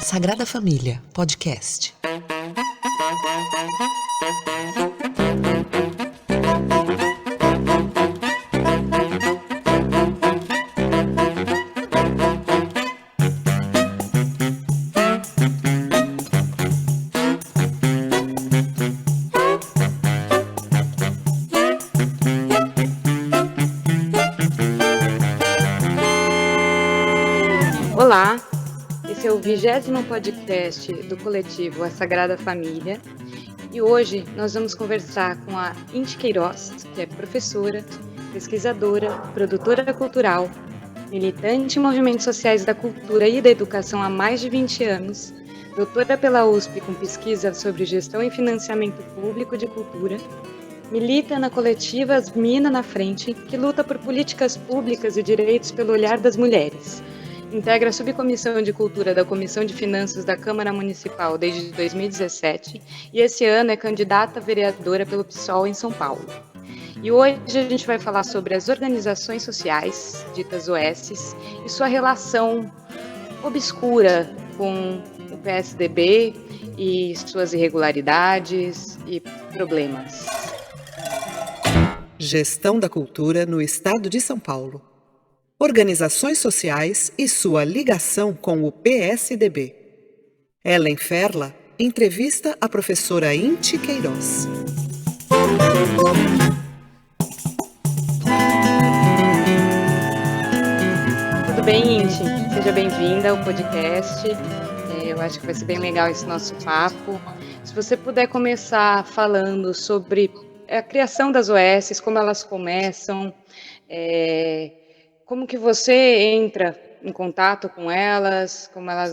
Sagrada Família, podcast. Olá, esse é o 20º podcast do coletivo A Sagrada Família e hoje nós vamos conversar com a Inti Queiroz, que é professora, pesquisadora, produtora cultural, militante em movimentos sociais da cultura e da educação há mais de 20 anos, doutora pela USP com pesquisa sobre gestão e financiamento público de cultura, milita na coletiva As Mina na Frente, que luta por políticas públicas e direitos pelo olhar das mulheres. Integra a Subcomissão de Cultura da Comissão de Finanças da Câmara Municipal desde 2017 e esse ano é candidata a vereadora pelo PSOL em São Paulo. E hoje a gente vai falar sobre as organizações sociais, ditas OSs, e sua relação obscura com o PSDB e suas irregularidades e problemas. Gestão da cultura no estado de São Paulo. Organizações sociais e sua ligação com o PSDB. Ellen Ferla entrevista a professora Inti Queiroz. Tudo bem, Inti? Seja bem-vinda ao podcast. Eu acho que vai ser bem legal esse nosso papo. Se você puder começar falando sobre a criação das OSs, como elas começam, como que você entra em contato com elas, como elas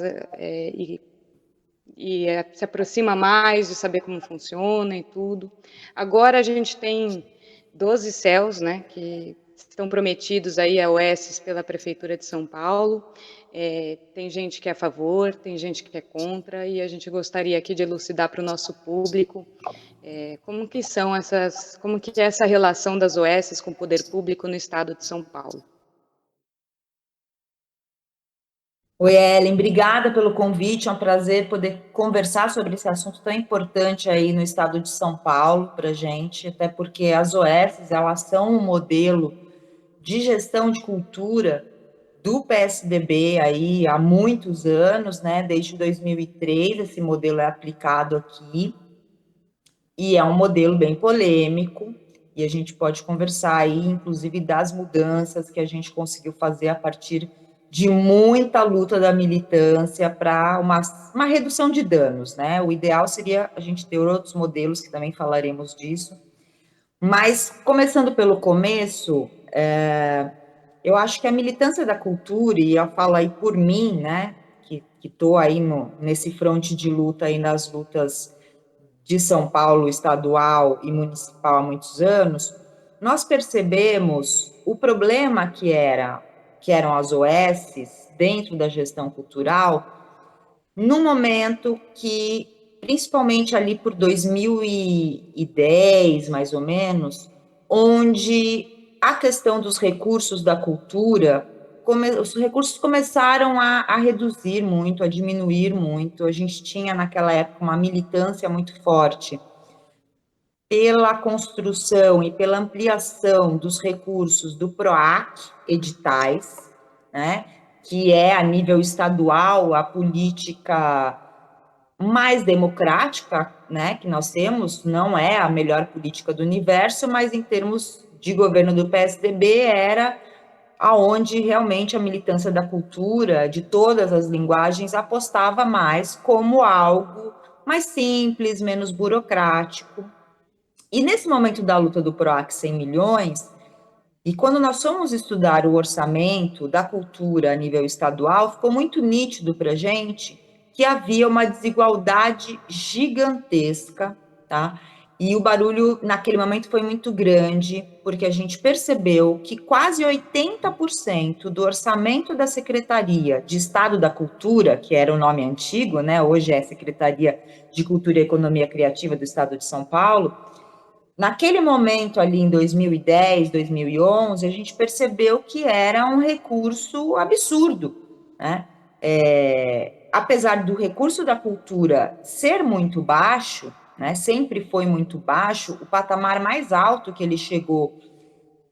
se aproxima mais de saber como funciona e tudo. Agora a gente tem 12 CELs, né, que estão prometidos aí a OSs pela Prefeitura de São Paulo. Tem gente que é a favor, tem gente que é contra, e a gente gostaria aqui de elucidar para o nosso público como que é essa relação das OSs com o poder público no estado de São Paulo. Oi, Ellen, obrigada pelo convite, é um prazer poder conversar sobre esse assunto tão importante aí no estado de São Paulo para a gente, até porque as OSs, elas são um modelo de gestão de cultura do PSDB aí há muitos anos, né, desde 2003 esse modelo é aplicado aqui, e é um modelo bem polêmico, e a gente pode conversar aí, inclusive, das mudanças que a gente conseguiu fazer a partir de muita luta da militância para uma redução de danos, né? O ideal seria a gente ter outros modelos, que também falaremos disso. Mas, começando pelo começo, eu acho que a militância da cultura, e eu falo aí por mim, né, que estou aí nesse fronte de luta, aí nas lutas de São Paulo, estadual e municipal há muitos anos, nós percebemos o problema que eram as OSs dentro da gestão cultural, no momento que, principalmente ali por 2010, mais ou menos, onde a questão dos recursos da cultura, os recursos começaram a reduzir muito, a diminuir muito. A gente tinha naquela época uma militância muito forte pela construção e pela ampliação dos recursos do PROAC, editais, né, que é a nível estadual a política mais democrática, né, que nós temos, não é a melhor política do universo, mas em termos de governo do PSDB era aonde realmente a militância da cultura, de todas as linguagens, apostava mais como algo mais simples, menos burocrático. E nesse momento da luta do PROAC 100 milhões, e quando nós fomos estudar o orçamento da cultura a nível estadual, ficou muito nítido para a gente que havia uma desigualdade gigantesca, tá? E o barulho naquele momento foi muito grande, porque a gente percebeu que quase 80% do orçamento da Secretaria de Estado da Cultura, que era o nome antigo, né? Hoje é Secretaria de Cultura e Economia Criativa do Estado de São Paulo, naquele momento ali em 2010, 2011, a gente percebeu que era um recurso absurdo, né? Apesar do recurso da cultura ser muito baixo, né, sempre foi muito baixo, o patamar mais alto que ele chegou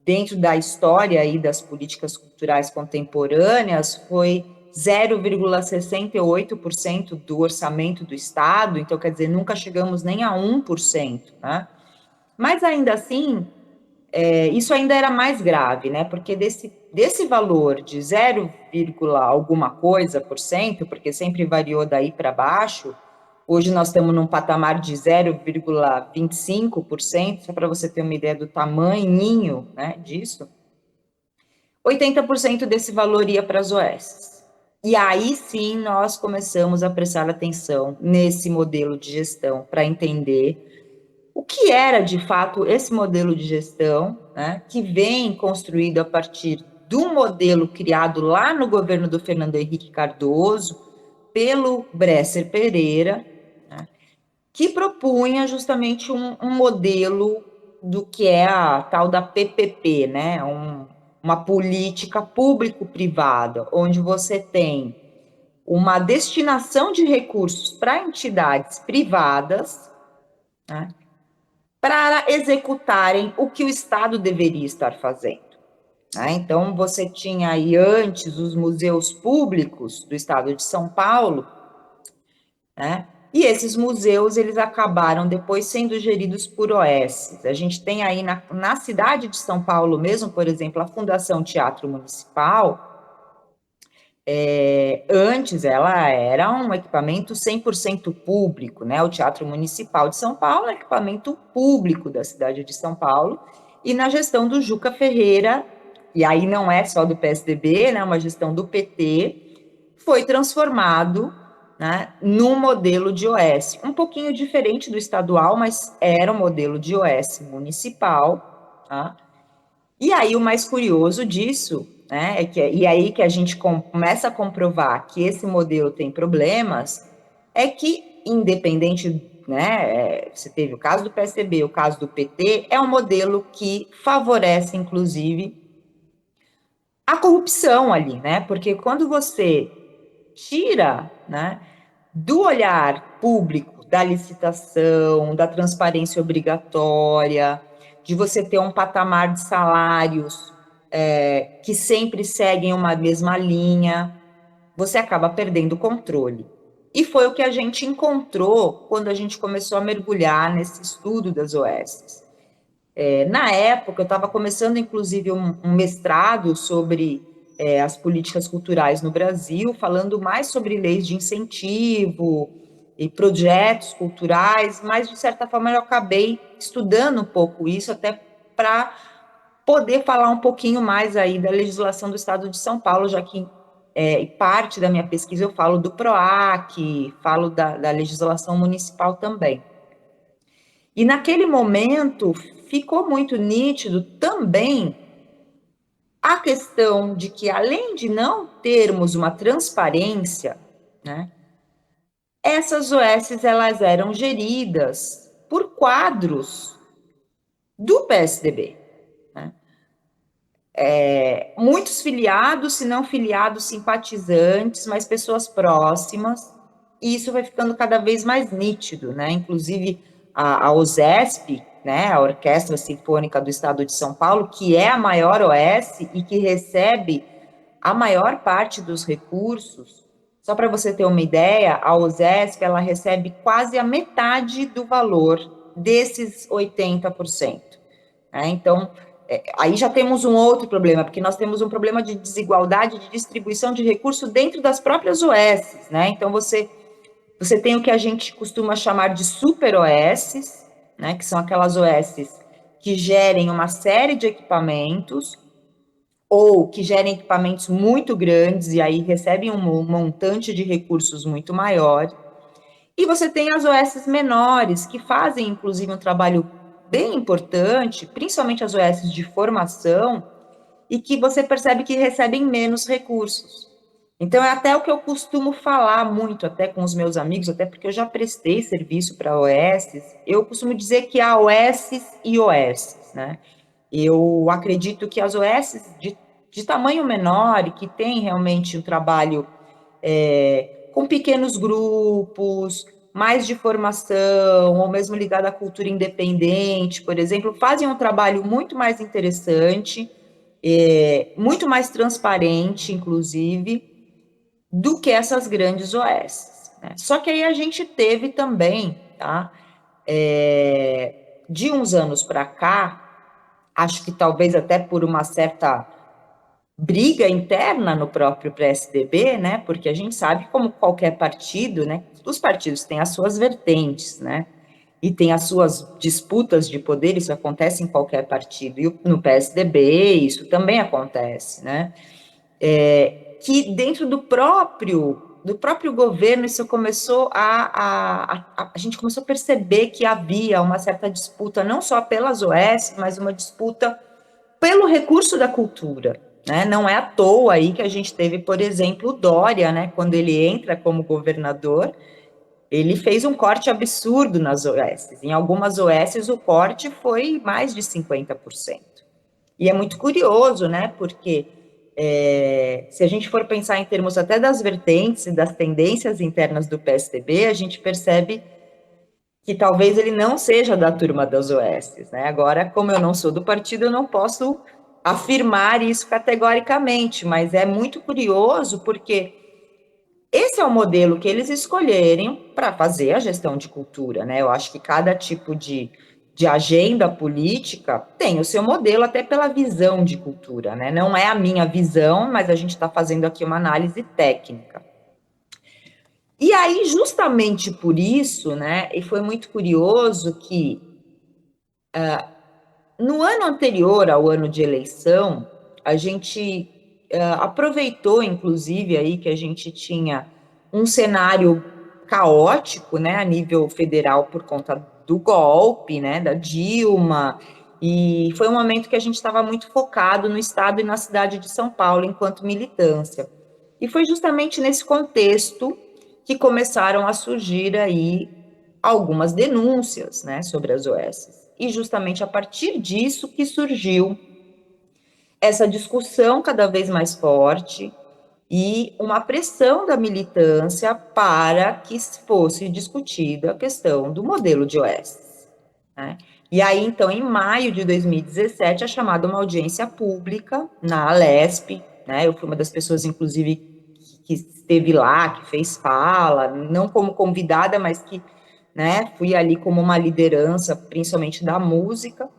dentro da história aí das políticas culturais contemporâneas foi 0,68% do orçamento do Estado, então, quer dizer, nunca chegamos nem a 1%, né? Mas ainda assim, isso ainda era mais grave, né? Porque desse valor de 0, alguma coisa por cento, porque sempre variou daí para baixo, hoje nós estamos num patamar de 0,25%, só para você ter uma ideia do tamanhinho, né, disso. 80% desse valor ia para as OS. E aí sim nós começamos a prestar atenção nesse modelo de gestão para entender o que era, de fato, esse modelo de gestão, né, que vem construído a partir do modelo criado lá no governo do Fernando Henrique Cardoso, pelo Bresser Pereira, né, que propunha justamente um modelo do que é a tal da PPP, né, uma política público-privada, onde você tem uma destinação de recursos para entidades privadas, né, para executarem o que o Estado deveria estar fazendo. Né? Então, você tinha aí antes os museus públicos do Estado de São Paulo, né? E esses museus, eles acabaram depois sendo geridos por OS. A gente tem aí na cidade de São Paulo mesmo, por exemplo, a Fundação Teatro Municipal. Antes ela era um equipamento 100% público, né? O Teatro Municipal de São Paulo é equipamento público da cidade de São Paulo, e na gestão do Juca Ferreira, e aí não é só do PSDB, né? Uma gestão do PT, foi transformado, né, num modelo de OS, um pouquinho diferente do estadual, mas era um modelo de OS municipal, tá? E aí o mais curioso disso, né, e aí que a gente começa a comprovar que esse modelo tem problemas, é que, independente, né, você teve o caso do PSDB, o caso do PT, é um modelo que favorece, inclusive, a corrupção ali, né, porque quando você tira, né, do olhar público, da licitação, da transparência obrigatória, de você ter um patamar de salários que sempre seguem uma mesma linha, você acaba perdendo o controle. E foi o que a gente encontrou quando a gente começou a mergulhar nesse estudo das OS. Na época, eu estava começando, inclusive, um mestrado sobre as políticas culturais no Brasil, falando mais sobre leis de incentivo e projetos culturais, mas, de certa forma, eu acabei estudando um pouco isso, até para poder falar um pouquinho mais aí da legislação do Estado de São Paulo, já que parte da minha pesquisa eu falo do PROAC, falo da legislação municipal também. E naquele momento ficou muito nítido também a questão de que, além de não termos uma transparência, né, essas OS elas eram geridas por quadros do PSDB. Né? Muitos filiados, se não filiados, simpatizantes, mas pessoas próximas, e isso vai ficando cada vez mais nítido, né? Inclusive a OSESP, né, a Orquestra Sinfônica do Estado de São Paulo, que é a maior OS e que recebe a maior parte dos recursos. Só para você ter uma ideia, a OSESP ela recebe quase a metade do valor desses 80%. Né? Então, aí já temos um outro problema, porque nós temos um problema de desigualdade de distribuição de recursos dentro das próprias OS. Né? Então, você tem o que a gente costuma chamar de super OS, né, que são aquelas OS que gerem uma série de equipamentos, ou que gerem equipamentos muito grandes, e aí recebem um montante de recursos muito maior. E você tem as OS menores, que fazem, inclusive, um trabalho bem importante, principalmente as OS de formação, e que você percebe que recebem menos recursos. Então, é até o que eu costumo falar muito, até com os meus amigos, até porque eu já prestei serviço para OSs, eu costumo dizer que há OSs e OSs, né? Eu acredito que as OSs de tamanho menor e que tem realmente um trabalho com pequenos grupos, mais de formação, ou mesmo ligado à cultura independente, por exemplo, fazem um trabalho muito mais interessante, muito mais transparente, inclusive, do que essas grandes OS. Né? Só que aí a gente teve também, tá? De uns anos para cá, acho que talvez até por uma certa briga interna no próprio PSDB, né? Porque a gente sabe como qualquer partido, né? Os partidos têm as suas vertentes, né? E tem as suas disputas de poder, isso acontece em qualquer partido. E no PSDB isso também acontece, né? Que dentro do próprio governo isso começou a gente começou a perceber que havia uma certa disputa, não só pelas OS, mas uma disputa pelo recurso da cultura, né? Não é à toa aí que a gente teve, por exemplo, o Dória, né? Quando ele entra como governador, ele fez um corte absurdo nas OS. Em algumas OS o corte foi mais de 50%. E é muito curioso, né? Porque se a gente for pensar em termos até das vertentes e das tendências internas do PSDB, a gente percebe que talvez ele não seja da turma das OS, né? Agora, como eu não sou do partido, eu não posso afirmar isso categoricamente, mas é muito curioso porque esse é o modelo que eles escolherem para fazer a gestão de cultura, né? Eu acho que cada tipo de agenda política tem o seu modelo, até pela visão de cultura, né? Não é a minha visão, mas a gente está fazendo aqui uma análise técnica. E aí, justamente por isso, né, e foi muito curioso que no ano anterior ao ano de eleição, a gente aproveitou, inclusive, aí que a gente tinha um cenário caótico, né, a nível federal por conta do golpe, né, da Dilma, e foi um momento que a gente estava muito focado no estado e na cidade de São Paulo enquanto militância. E foi justamente nesse contexto que começaram a surgir aí algumas denúncias, né, sobre as OS. E justamente a partir disso que surgiu essa discussão cada vez mais forte e uma pressão da militância para que fosse discutida a questão do modelo de OS. Né? E aí, então, em maio de 2017, é chamada uma audiência pública na Alesp, né? Eu fui uma das pessoas, inclusive, que esteve lá, que fez fala, não como convidada, mas que, né, fui ali como uma liderança, principalmente da música,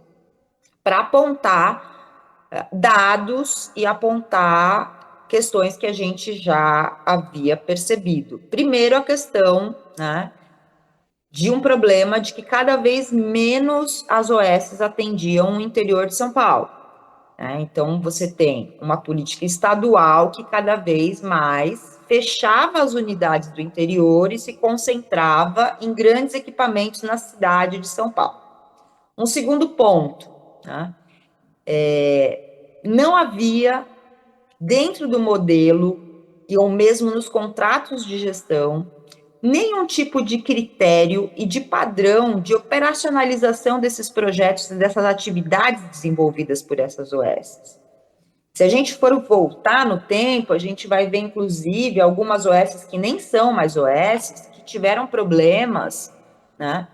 para apontar dados e apontar questões que a gente já havia percebido. Primeiro, a questão, né, de um problema de que cada vez menos as OS atendiam o interior de São Paulo. Né? Então, você tem uma política estadual que cada vez mais fechava as unidades do interior e se concentrava em grandes equipamentos na cidade de São Paulo. Um segundo ponto, né? Não havia, dentro do modelo, e ou mesmo nos contratos de gestão, nenhum tipo de critério e de padrão de operacionalização desses projetos e dessas atividades desenvolvidas por essas OS. Se a gente for voltar no tempo, a gente vai ver, inclusive, algumas OS que nem são mais OS, que tiveram problemas, né,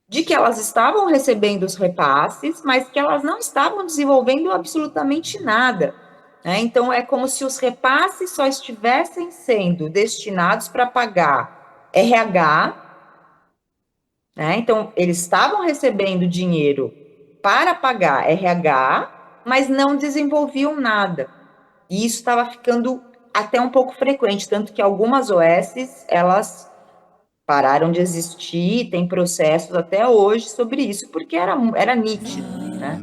de que elas estavam recebendo os repasses, mas que elas não estavam desenvolvendo absolutamente nada. Né? Então, é como se os repasses só estivessem sendo destinados para pagar RH, né? Então, eles estavam recebendo dinheiro para pagar RH, mas não desenvolviam nada. E isso estava ficando até um pouco frequente, tanto que algumas OSs, elas pararam de existir, tem processos até hoje sobre isso, porque era nítido, né?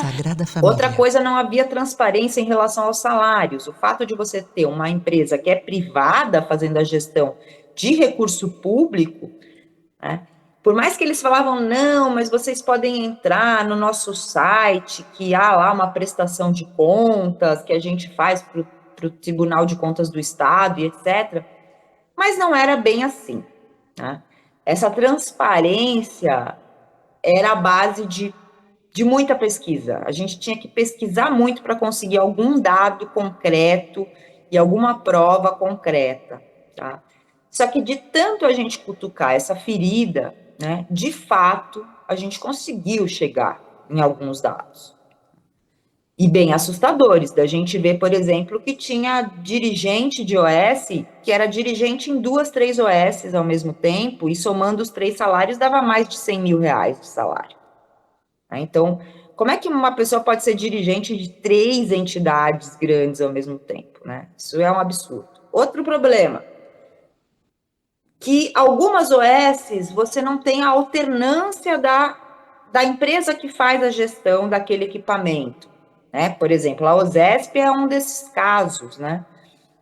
Sagrada Família. Outra coisa, não havia transparência em relação aos salários. O fato de você ter uma empresa que é privada fazendo a gestão de recurso público, né, Por mais que eles falavam, não, mas vocês podem entrar no nosso site, que há lá uma prestação de contas que a gente faz para o Tribunal de Contas do Estado e etc. Mas não era bem assim, né? Essa transparência era a base de muita pesquisa. A gente tinha que pesquisar muito para conseguir algum dado concreto e alguma prova concreta, tá? Só que de tanto a gente cutucar essa ferida, né, de fato, a gente conseguiu chegar em alguns dados. E bem assustadores, da gente ver, por exemplo, que tinha dirigente de OS, que era dirigente em 2, 3 OS ao mesmo tempo, e somando os 3 salários, dava mais de 100 mil reais de salário. Então, como é que uma pessoa pode ser dirigente de 3 entidades grandes ao mesmo tempo, né? Isso é um absurdo. Outro problema, que algumas OSs você não tem a alternância da empresa que faz a gestão daquele equipamento, né? Por exemplo, a OSESP é um desses casos, né?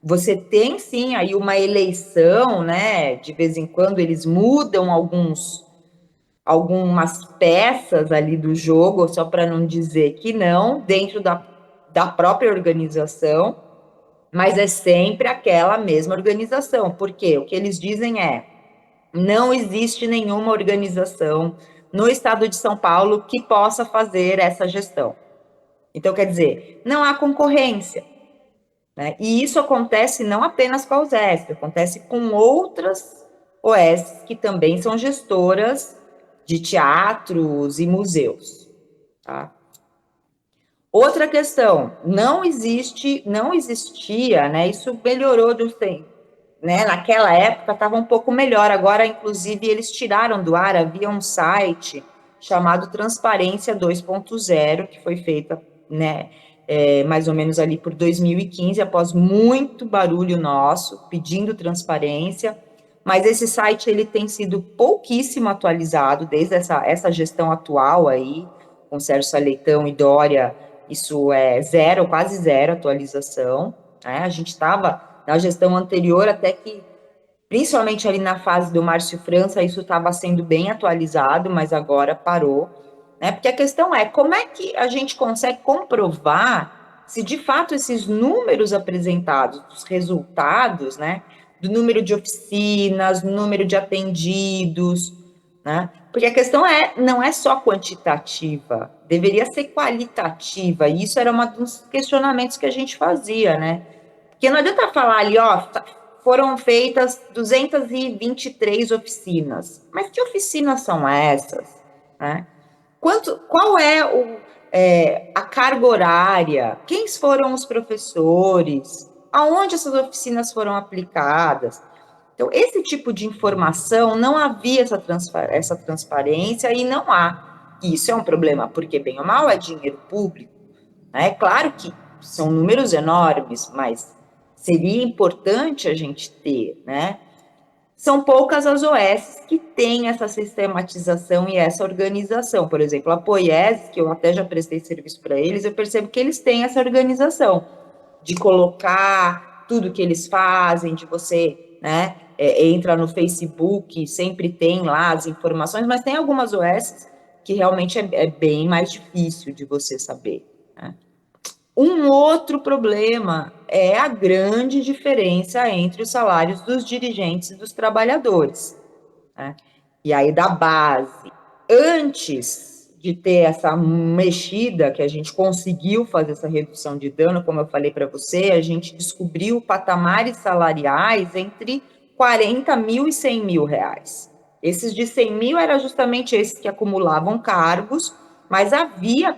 Você tem sim aí uma eleição, né? De vez em quando eles mudam algumas peças ali do jogo, só para não dizer que não, dentro da própria organização, mas é sempre aquela mesma organização, porque o que eles dizem é, não existe nenhuma organização no estado de São Paulo que possa fazer essa gestão. Então, quer dizer, não há concorrência, né? E isso acontece não apenas com a USESP, acontece com outras OS que também são gestoras de teatros e museus, tá? Outra questão, não existia, né? Isso melhorou do tempo, né? Naquela época estava um pouco melhor, agora, inclusive, eles tiraram do ar, havia um site chamado Transparência 2.0, que foi feita, né, mais ou menos ali por 2015, após muito barulho nosso, pedindo transparência, mas esse site ele tem sido pouquíssimo atualizado desde essa gestão atual aí, com Sérgio Saleitão e Dória, isso é zero, quase zero atualização, né? A gente estava na gestão anterior até que, principalmente ali na fase do Márcio França, isso estava sendo bem atualizado, mas agora parou, né? Porque a questão é, como é que a gente consegue comprovar se de fato esses números apresentados, os resultados, né, do número de oficinas, número de atendidos, né? Porque a questão não é só quantitativa, deveria ser qualitativa, e isso era um dos questionamentos que a gente fazia, né? Porque não adianta falar ali, ó, foram feitas 223 oficinas, mas que oficinas são essas, né? Qual é a carga horária? Quem foram os professores? Aonde essas oficinas foram aplicadas? Então, esse tipo de informação, não havia essa transparência e não há. E isso é um problema, porque, bem ou mal, é dinheiro público. É claro que são números enormes, mas seria importante a gente ter, né? São poucas as OS que têm essa sistematização e essa organização. Por exemplo, a Poies, que eu até já prestei serviço para eles, eu percebo que eles têm essa organização de colocar tudo que eles fazem, de você, né, entra no Facebook, sempre tem lá as informações, mas tem algumas OS que realmente é bem mais difícil de você saber, né? Um outro problema é a grande diferença entre os salários dos dirigentes e dos trabalhadores, né? E aí da base, antes de ter essa mexida, que a gente conseguiu fazer essa redução de dano, como eu falei para você, a gente descobriu patamares salariais entre 40 mil e 100 mil reais. Esses de 100 mil eram justamente esses que acumulavam cargos, mas havia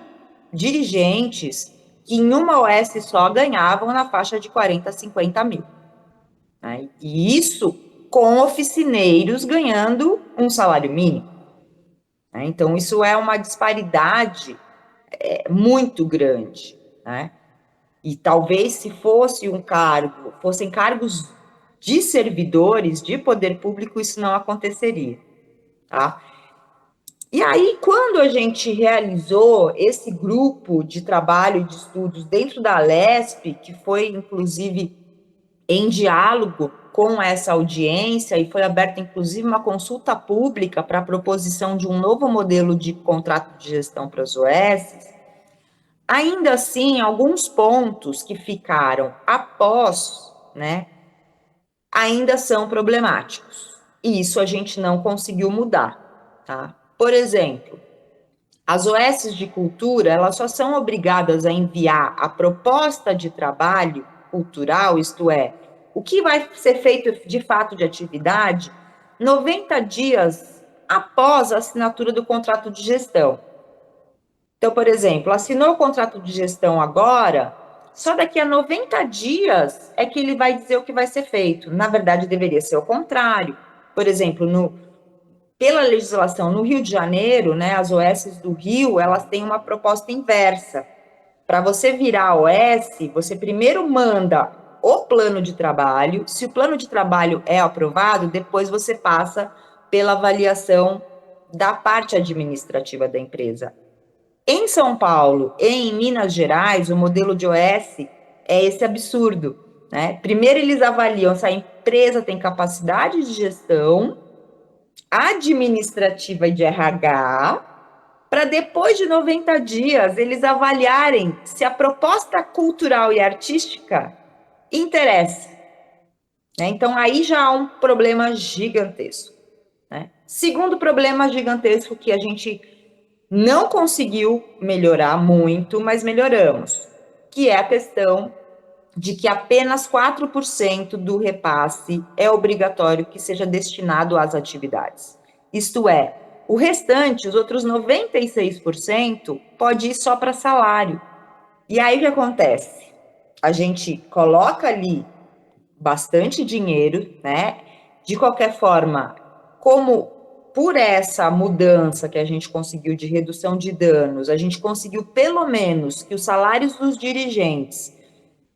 dirigentes que em uma OS só ganhavam na faixa de 40 a 50 mil. Né? E isso com oficineiros ganhando um salário mínimo. Né? Então, isso é uma disparidade muito grande. Né? E talvez se fosse fossem cargos de servidores de poder público, isso não aconteceria. Tá? E aí, quando a gente realizou esse grupo de trabalho e de estudos dentro da Alesp, que foi, inclusive, em diálogo com essa audiência, e foi aberta inclusive uma consulta pública para a proposição de um novo modelo de contrato de gestão para as OS, ainda assim, alguns pontos que ficaram após, né, ainda são problemáticos. E isso a gente não conseguiu mudar, tá? Por exemplo, as OS de cultura, elas só são obrigadas a enviar a proposta de trabalho cultural, isto é, o que vai ser feito de fato de atividade, 90 dias após a assinatura do contrato de gestão. Então, por exemplo, assinou o contrato de gestão agora, só daqui a 90 dias é que ele vai dizer o que vai ser feito. Na verdade, deveria ser o contrário. Por exemplo, pela legislação no Rio de Janeiro, né, as OS do Rio, elas têm uma proposta inversa. Para você virar OS, você primeiro manda o plano de trabalho. Se o plano de trabalho é aprovado, depois você passa pela avaliação da parte administrativa da empresa. Em São Paulo e em Minas Gerais, o modelo de OS é esse absurdo, né? Primeiro eles avaliam se a empresa tem capacidade de gestão administrativa e de RH, para depois de 90 dias eles avaliarem se a proposta cultural e artística interessa, né? Então aí já há um problema gigantesco, né? Segundo problema gigantesco que a gente não conseguiu melhorar muito, mas melhoramos, que é a questão de que apenas 4% do repasse é obrigatório que seja destinado às atividades. Isto é, o restante, os outros 96%, pode ir só para salário. E aí o que acontece? A gente coloca ali bastante dinheiro, né? De qualquer forma, como por essa mudança que a gente conseguiu de redução de danos, a gente conseguiu pelo menos que os salários dos dirigentes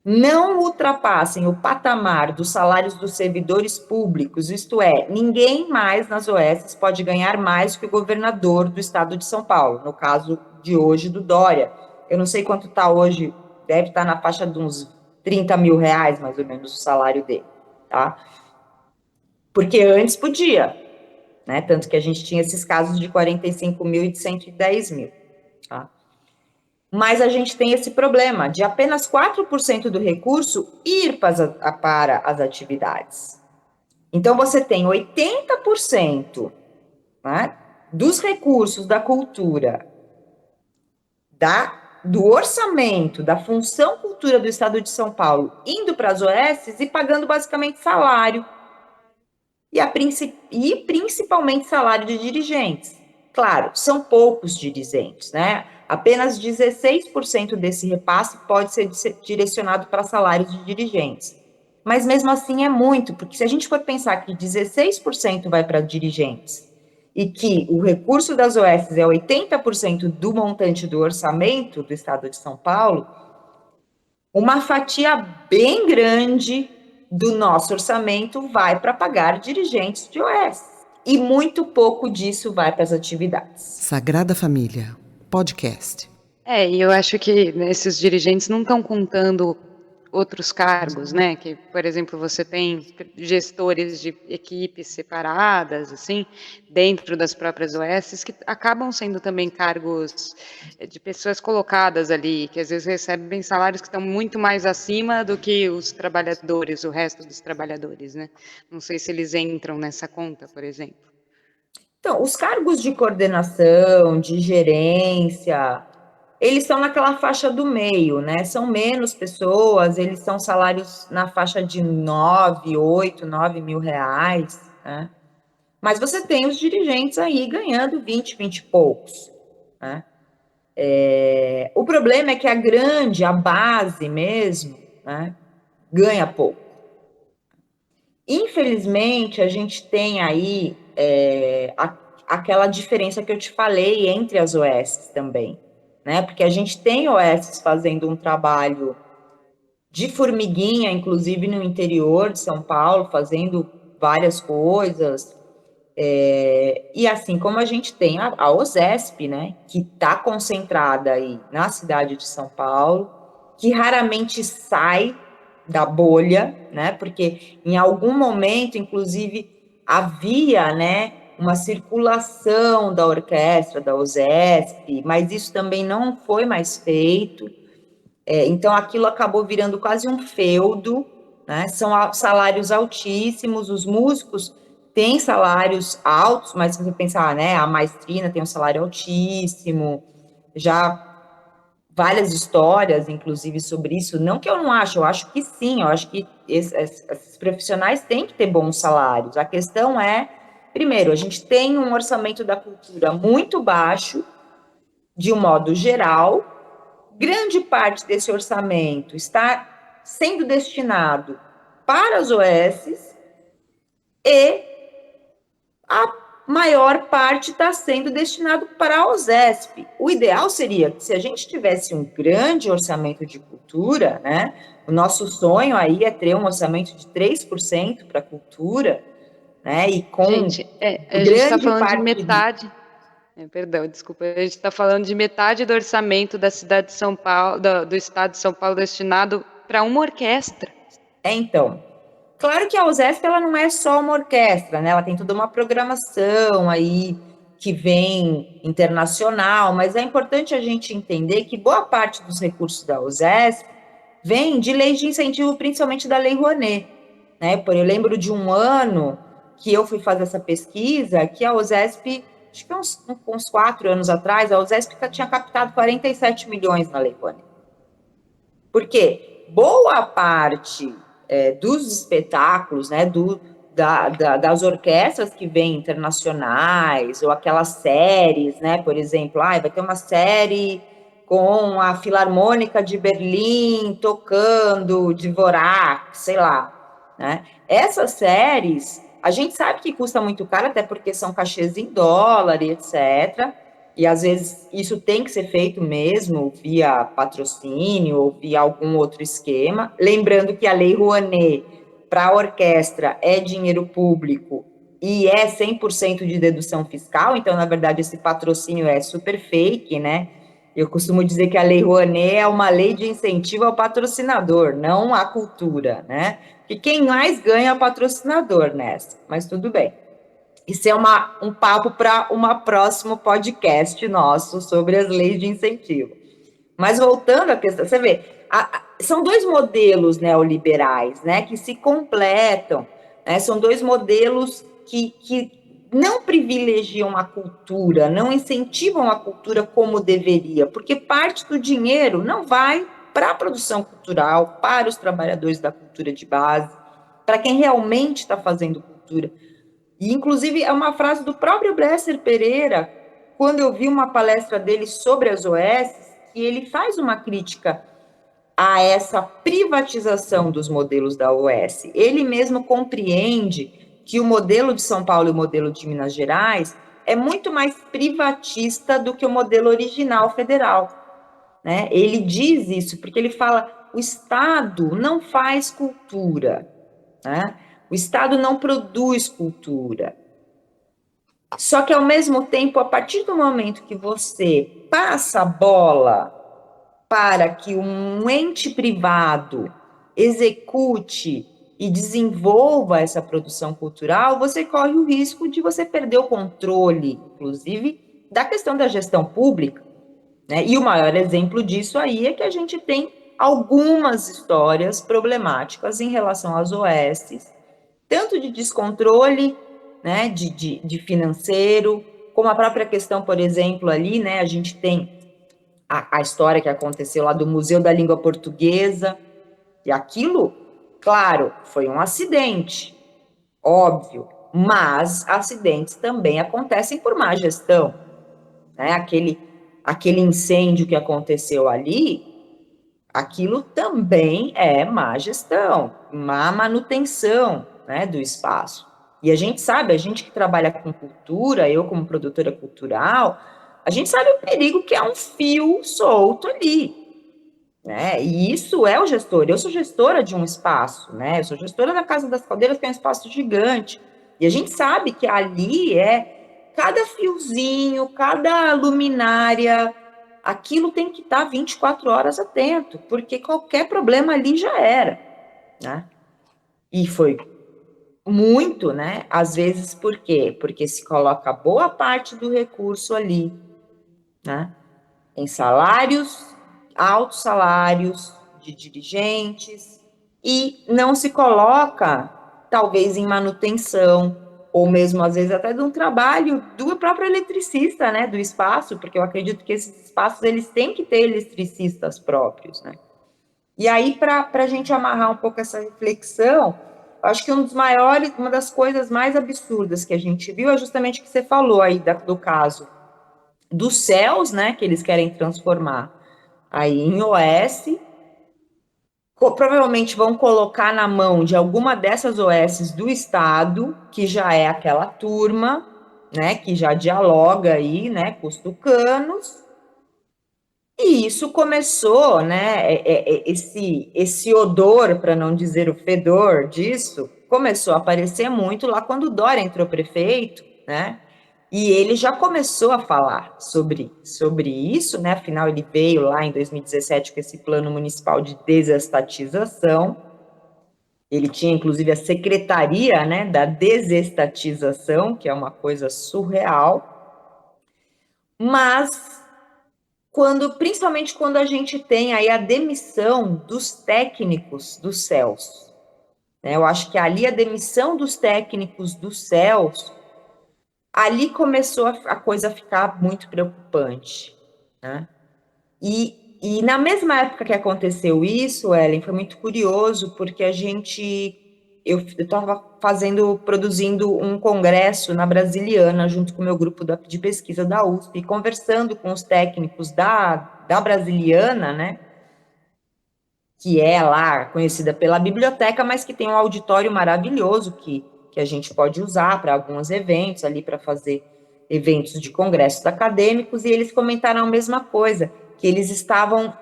não ultrapassem o patamar dos salários dos servidores públicos, isto é, ninguém mais nas OS pode ganhar mais que o governador do estado de São Paulo, no caso de hoje do Dória. Eu não sei quanto está hoje, deve estar na faixa de uns 30 mil reais, mais ou menos, o salário dele, tá? Porque antes podia, né? Tanto que a gente tinha esses casos de 45 mil e de 110 mil, tá? Mas a gente tem esse problema de apenas 4% do recurso ir para as atividades. Então, você tem 80%, né, dos recursos da cultura, do orçamento, da função cultura do Estado de São Paulo, indo para as OS e pagando basicamente salário. E principalmente salário de dirigentes. Claro, são poucos dirigentes, né? Apenas 16% desse repasse pode ser direcionado para salários de dirigentes. Mas mesmo assim é muito, porque se a gente for pensar que 16% vai para dirigentes e que o recurso das OS é 80% do montante do orçamento do Estado de São Paulo, uma fatia bem grande do nosso orçamento vai para pagar dirigentes de OS. E muito pouco disso vai para as atividades. Sagrada Família, podcast. E eu acho que esses dirigentes não estão contando outros cargos, né? Que, por exemplo, você tem gestores de equipes separadas, assim, dentro das próprias OS, que acabam sendo também cargos de pessoas colocadas ali, que às vezes recebem salários que estão muito mais acima do que os trabalhadores, o resto dos trabalhadores, né? Não sei se eles entram nessa conta, por exemplo. Então, os cargos de coordenação, de gerência, eles estão naquela faixa do meio, né? São menos pessoas, eles são salários na faixa de 9 mil reais, né? Mas você tem os dirigentes aí ganhando 20 e poucos, né? O problema é que a base mesmo, né, ganha pouco. Infelizmente, a gente tem aí aquela diferença que eu te falei entre as OS também, né? Porque a gente tem OS fazendo um trabalho de formiguinha, inclusive no interior de São Paulo, fazendo várias coisas. E assim como a gente tem a OSESP, né? Que está concentrada aí na cidade de São Paulo, que raramente sai, da bolha, né? Porque em algum momento, inclusive, havia, né, uma circulação da orquestra, da USESP, mas isso também não foi mais feito. Então, aquilo acabou virando quase um feudo, né? São salários altíssimos, os músicos têm salários altos, mas se você pensar, né, a maestrina tem um salário altíssimo, já várias histórias, inclusive, sobre isso. Não que eu não acho, eu acho que sim, eu acho que esses profissionais têm que ter bons salários. A questão é, primeiro, a gente tem um orçamento da cultura muito baixo, de um modo geral. Grande parte desse orçamento está sendo destinado para as OSs e a maior parte está sendo destinado para a OSESP. O ideal seria que, se a gente tivesse um grande orçamento de cultura, né, o nosso sonho aí é ter um orçamento de 3% para a cultura, né, e com Gente, a gente está grande falando de parte... metade. Perdão, desculpa. A gente está falando de metade do orçamento da cidade de São Paulo, do estado de São Paulo, destinado para uma orquestra. Então, claro que a USESP ela não é só uma orquestra, né? Ela tem toda uma programação aí que vem internacional, mas é importante a gente entender que boa parte dos recursos da USESP vem de leis de incentivo, principalmente da Lei Rouanet, né? Eu lembro de um ano que eu fui fazer essa pesquisa, que a USESP, acho que uns 4 anos atrás, a USESP tinha captado 47 milhões na Lei Rouanet. Por quê? Boa parte dos espetáculos, né, das orquestras que vêm internacionais, ou aquelas séries, né, por exemplo, vai ter uma série com a Filarmônica de Berlim tocando Dvorak, sei lá, né? Essas séries, a gente sabe que custa muito caro, até porque são cachês em dólar e etc., e às vezes isso tem que ser feito mesmo via patrocínio ou via algum outro esquema. Lembrando que a Lei Rouanet para a orquestra é dinheiro público e é 100% de dedução fiscal, então, na verdade, esse patrocínio é super fake, né? Eu costumo dizer que a Lei Rouanet é uma lei de incentivo ao patrocinador, não à cultura, né? E quem mais ganha é o patrocinador nessa, mas tudo bem. Isso é um papo para um próximo podcast nosso sobre as leis de incentivo. Mas voltando à questão, você vê, são dois modelos neoliberais, né, que se completam, né, são dois modelos que não privilegiam a cultura, não incentivam a cultura como deveria, porque parte do dinheiro não vai para a produção cultural, para os trabalhadores da cultura de base, para quem realmente está fazendo cultura. E, inclusive, é uma frase do próprio Bresser Pereira, quando eu vi uma palestra dele sobre as OS, que ele faz uma crítica a essa privatização dos modelos da OS. Ele mesmo compreende que o modelo de São Paulo e o modelo de Minas Gerais é muito mais privatista do que o modelo original federal, né? Ele diz isso porque ele fala: o Estado não faz cultura, né? O Estado não produz cultura. Só que, ao mesmo tempo, a partir do momento que você passa a bola para que um ente privado execute e desenvolva essa produção cultural, você corre o risco de você perder o controle, inclusive, da questão da gestão pública, né? E o maior exemplo disso aí é que a gente tem algumas histórias problemáticas em relação às OSs, tanto de descontrole, né, de financeiro, como a própria questão, por exemplo, ali, né, a gente tem a história que aconteceu lá do Museu da Língua Portuguesa, e aquilo, claro, foi um acidente, óbvio, mas acidentes também acontecem por má gestão, né, aquele incêndio que aconteceu ali, aquilo também é má gestão, má manutenção, né, do espaço. E a gente sabe, a gente que trabalha com cultura, eu como produtora cultural, a gente sabe o perigo que é um fio solto ali, né? E isso é o gestor. Eu sou gestora de um espaço, né? Eu sou gestora da Casa das Caldeiras, que é um espaço gigante. E a gente sabe que ali cada fiozinho, cada luminária, aquilo tem que estar 24 horas atento, porque qualquer problema ali já era. né? E foi muito, né? Às vezes, por quê? Porque se coloca boa parte do recurso ali, né? Em salários, altos salários de dirigentes, e não se coloca, talvez, em manutenção, ou mesmo, às vezes, até de um trabalho do próprio eletricista, né? Do espaço, porque eu acredito que esses espaços, eles têm que ter eletricistas próprios, né? E aí, para a gente amarrar um pouco essa reflexão, acho que uma das coisas mais absurdas que a gente viu é justamente o que você falou aí do caso dos céus, né, que eles querem transformar aí em OS, provavelmente vão colocar na mão de alguma dessas OSs do Estado, que já é aquela turma, né, que já dialoga aí, né, com os tucanos. E isso começou, né? Esse odor, para não dizer o fedor disso, começou a aparecer muito lá quando o Dória entrou prefeito, né? E ele já começou a falar sobre isso, né? Afinal, ele veio lá em 2017 com esse plano municipal de desestatização. Ele tinha, inclusive, a secretaria, né, da desestatização, que é uma coisa surreal. Mas principalmente quando a gente tem aí a demissão dos técnicos dos céus, né? Eu acho que ali a demissão dos técnicos dos céus, ali começou a coisa a ficar muito preocupante, né? E na mesma época que aconteceu isso, Ellen, foi muito curioso, porque eu estava produzindo um congresso na Brasiliana, junto com o meu grupo de pesquisa da USP, conversando com os técnicos da Brasiliana, né, que é lá conhecida pela biblioteca, mas que tem um auditório maravilhoso que a gente pode usar para alguns eventos, ali para fazer eventos de congressos acadêmicos, e eles comentaram a mesma coisa, que eles estavam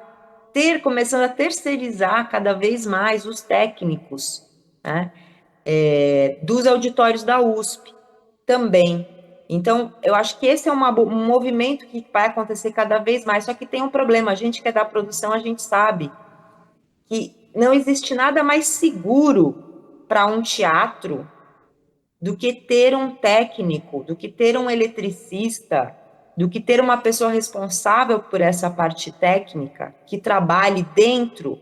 começando a terceirizar cada vez mais os técnicos, né, dos auditórios da USP também. Então, eu acho que esse é um movimento que vai acontecer cada vez mais, só que tem um problema, a gente que é da produção, a gente sabe que não existe nada mais seguro para um teatro do que ter um técnico, do que ter um eletricista, do que ter uma pessoa responsável por essa parte técnica, que trabalhe dentro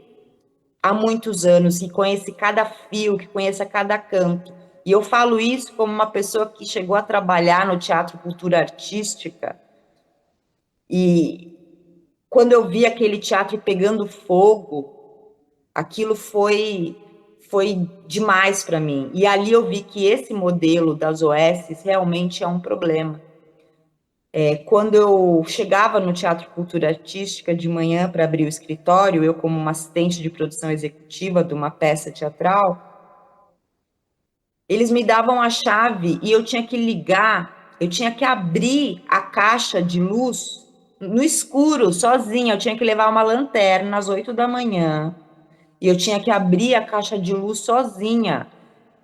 há muitos anos, que conhece cada fio, que conheça cada canto. E eu falo isso como uma pessoa que chegou a trabalhar no Teatro Cultura Artística, e quando eu vi aquele teatro pegando fogo, aquilo foi demais para mim. E ali eu vi que esse modelo das OSs realmente é um problema. Quando eu chegava no Teatro Cultura Artística de manhã para abrir o escritório, eu como uma assistente de produção executiva de uma peça teatral, eles me davam a chave e eu tinha que ligar, eu tinha que abrir a caixa de luz no escuro, sozinha. Eu tinha que levar uma lanterna às 8 da manhã e eu tinha que abrir a caixa de luz sozinha.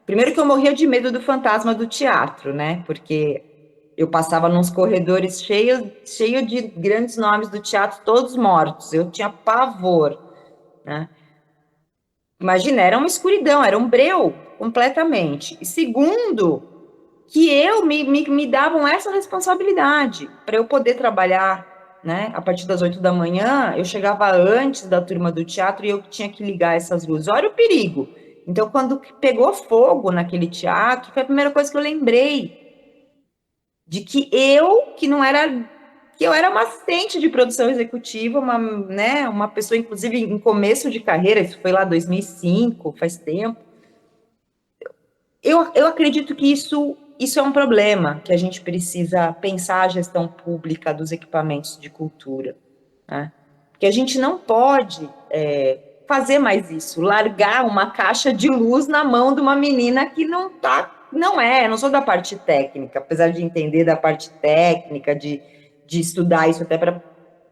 Primeiro que eu morria de medo do fantasma do teatro, né? Porque eu passava nos corredores cheio de grandes nomes do teatro, todos mortos. Eu tinha pavor, né? Imagina, era uma escuridão, era um breu completamente. E segundo, que me davam essa responsabilidade para eu poder trabalhar, né? A partir das 8 da manhã, eu chegava antes da turma do teatro e eu tinha que ligar essas luzes. Olha o perigo. Então, quando pegou fogo naquele teatro, foi a primeira coisa que eu lembrei de que eu era uma assistente de produção executiva, uma pessoa, inclusive, em começo de carreira, isso foi lá 2005, faz tempo. Eu acredito que isso é um problema, que a gente precisa pensar a gestão pública dos equipamentos de cultura, né? Porque a gente não pode fazer mais isso, largar uma caixa de luz na mão de uma menina que não não sou da parte técnica, apesar de entender da parte técnica, de estudar isso até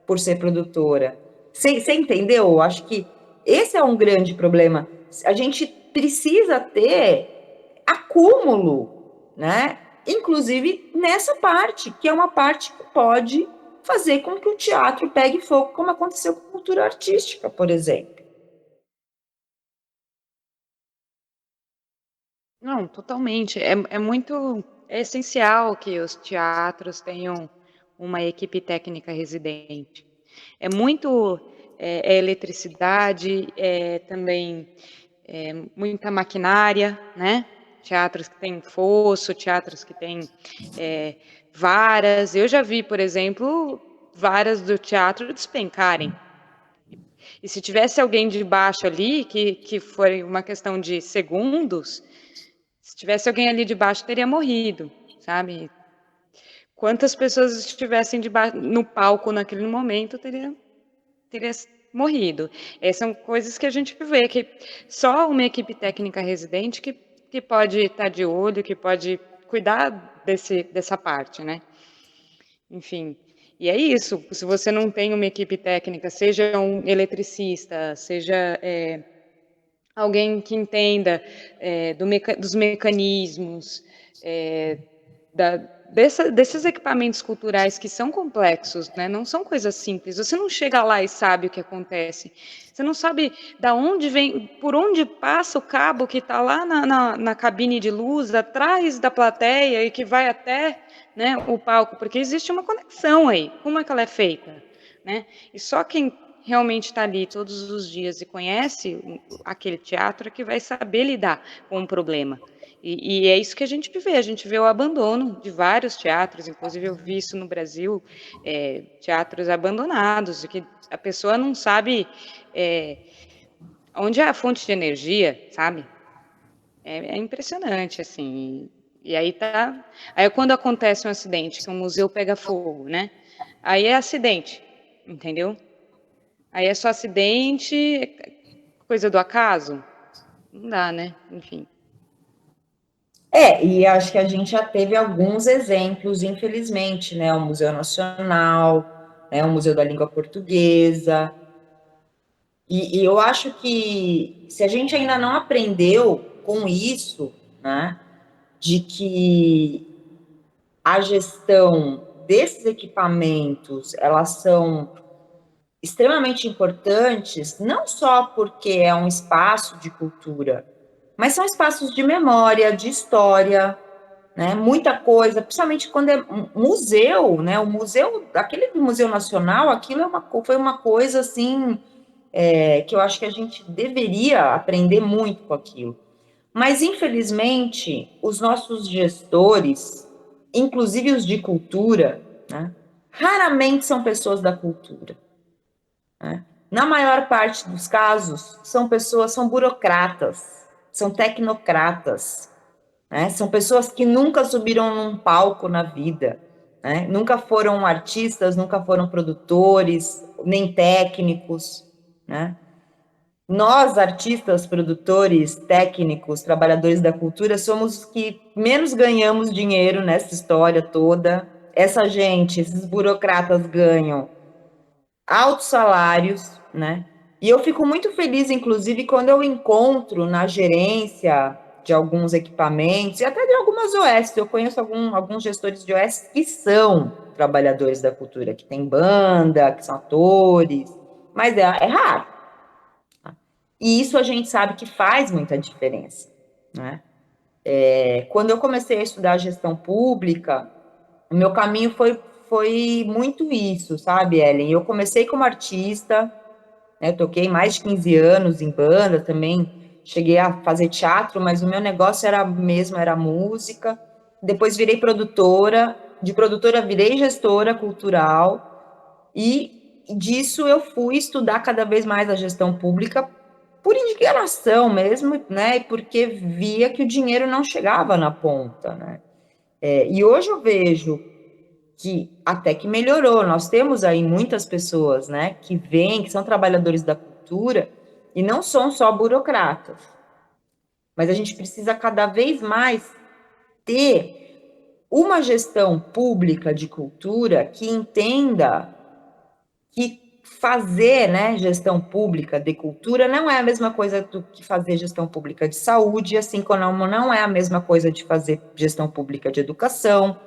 por ser produtora. Você entendeu? Eu acho que esse é um grande problema. A gente precisa ter acúmulo, né? Inclusive nessa parte, que é uma parte que pode fazer com que o teatro pegue fogo, como aconteceu com a cultura artística, por exemplo. Não, totalmente. É essencial que os teatros tenham uma equipe técnica residente. É muito, é eletricidade, é também muita maquinária, né? Teatros que têm fosso, teatros que têm é, varas. Eu já vi, por exemplo, varas do teatro despencarem. E se tivesse alguém de baixo ali, que foi uma questão de segundos, se tivesse alguém ali de baixo, teria morrido, sabe? Quantas pessoas estivessem no palco naquele momento, teria morrido. São coisas que a gente vê, que só uma equipe técnica residente que pode estar de olho, que pode cuidar dessa parte, né? Enfim, e é isso. Se você não tem uma equipe técnica, seja um eletricista, seja alguém que entenda dos mecanismos, é, desses equipamentos culturais que são complexos, né? Não são coisas simples. Você não chega lá e sabe o que acontece. Você não sabe da onde vem, por onde passa o cabo que está lá na cabine de luz, atrás da plateia e que vai até, né, o palco, porque existe uma conexão aí. Como é que ela é feita? Né? E só quem realmente está ali todos os dias e conhece aquele teatro é que vai saber lidar com um problema. E é isso que a gente vê o abandono de vários teatros, inclusive eu vi isso no Brasil, teatros abandonados, que a pessoa não sabe onde é a fonte de energia, sabe? É impressionante, assim. E aí tá. Aí quando acontece um acidente, que um museu pega fogo, né? Aí é acidente, entendeu? Aí é só acidente, coisa do acaso? Não dá, né? Enfim. E acho que a gente já teve alguns exemplos, infelizmente, né? O Museu Nacional, né? O Museu da Língua Portuguesa. E eu acho que se a gente ainda não aprendeu com isso, né? De que a gestão desses equipamentos, elas são extremamente importantes, não só porque é um espaço de cultura, mas são espaços de memória, de história, né? Muita coisa, principalmente quando é museu, né? O museu, aquele Museu Nacional, aquilo foi uma coisa assim que eu acho que a gente deveria aprender muito com aquilo. Mas infelizmente, os nossos gestores, inclusive os de cultura, né? Raramente são pessoas da cultura. Né? Na maior parte dos casos, são burocratas, são tecnocratas, né? São pessoas que nunca subiram num palco na vida, né? Nunca foram artistas, nunca foram produtores, nem técnicos, né? Nós, artistas, produtores, técnicos, trabalhadores da cultura, somos os que menos ganhamos dinheiro nessa história toda. Essa gente, esses burocratas ganham altos salários, né? E eu fico muito feliz, inclusive, quando eu encontro na gerência de alguns equipamentos e até de algumas OS. Eu conheço alguns gestores de OS que são trabalhadores da cultura, que tem banda, que são atores, mas é raro. E isso a gente sabe que faz muita diferença, né? Quando eu comecei a estudar gestão pública, o meu caminho foi muito isso, sabe, Ellen? Eu comecei como artista, né? Toquei mais de 15 anos em banda também, cheguei a fazer teatro, mas o meu negócio era música. Depois virei produtora, de produtora virei gestora cultural, e disso eu fui estudar cada vez mais a gestão pública por indignação mesmo, né? Porque via que o dinheiro não chegava na ponta, né? E hoje eu vejo que até que melhorou. Nós temos aí muitas pessoas, né, que vêm, que são trabalhadores da cultura e não são só burocratas. Mas a gente precisa cada vez mais ter uma gestão pública de cultura que entenda que fazer, né, gestão pública de cultura não é a mesma coisa do que fazer gestão pública de saúde, assim como não é a mesma coisa de fazer gestão pública de educação,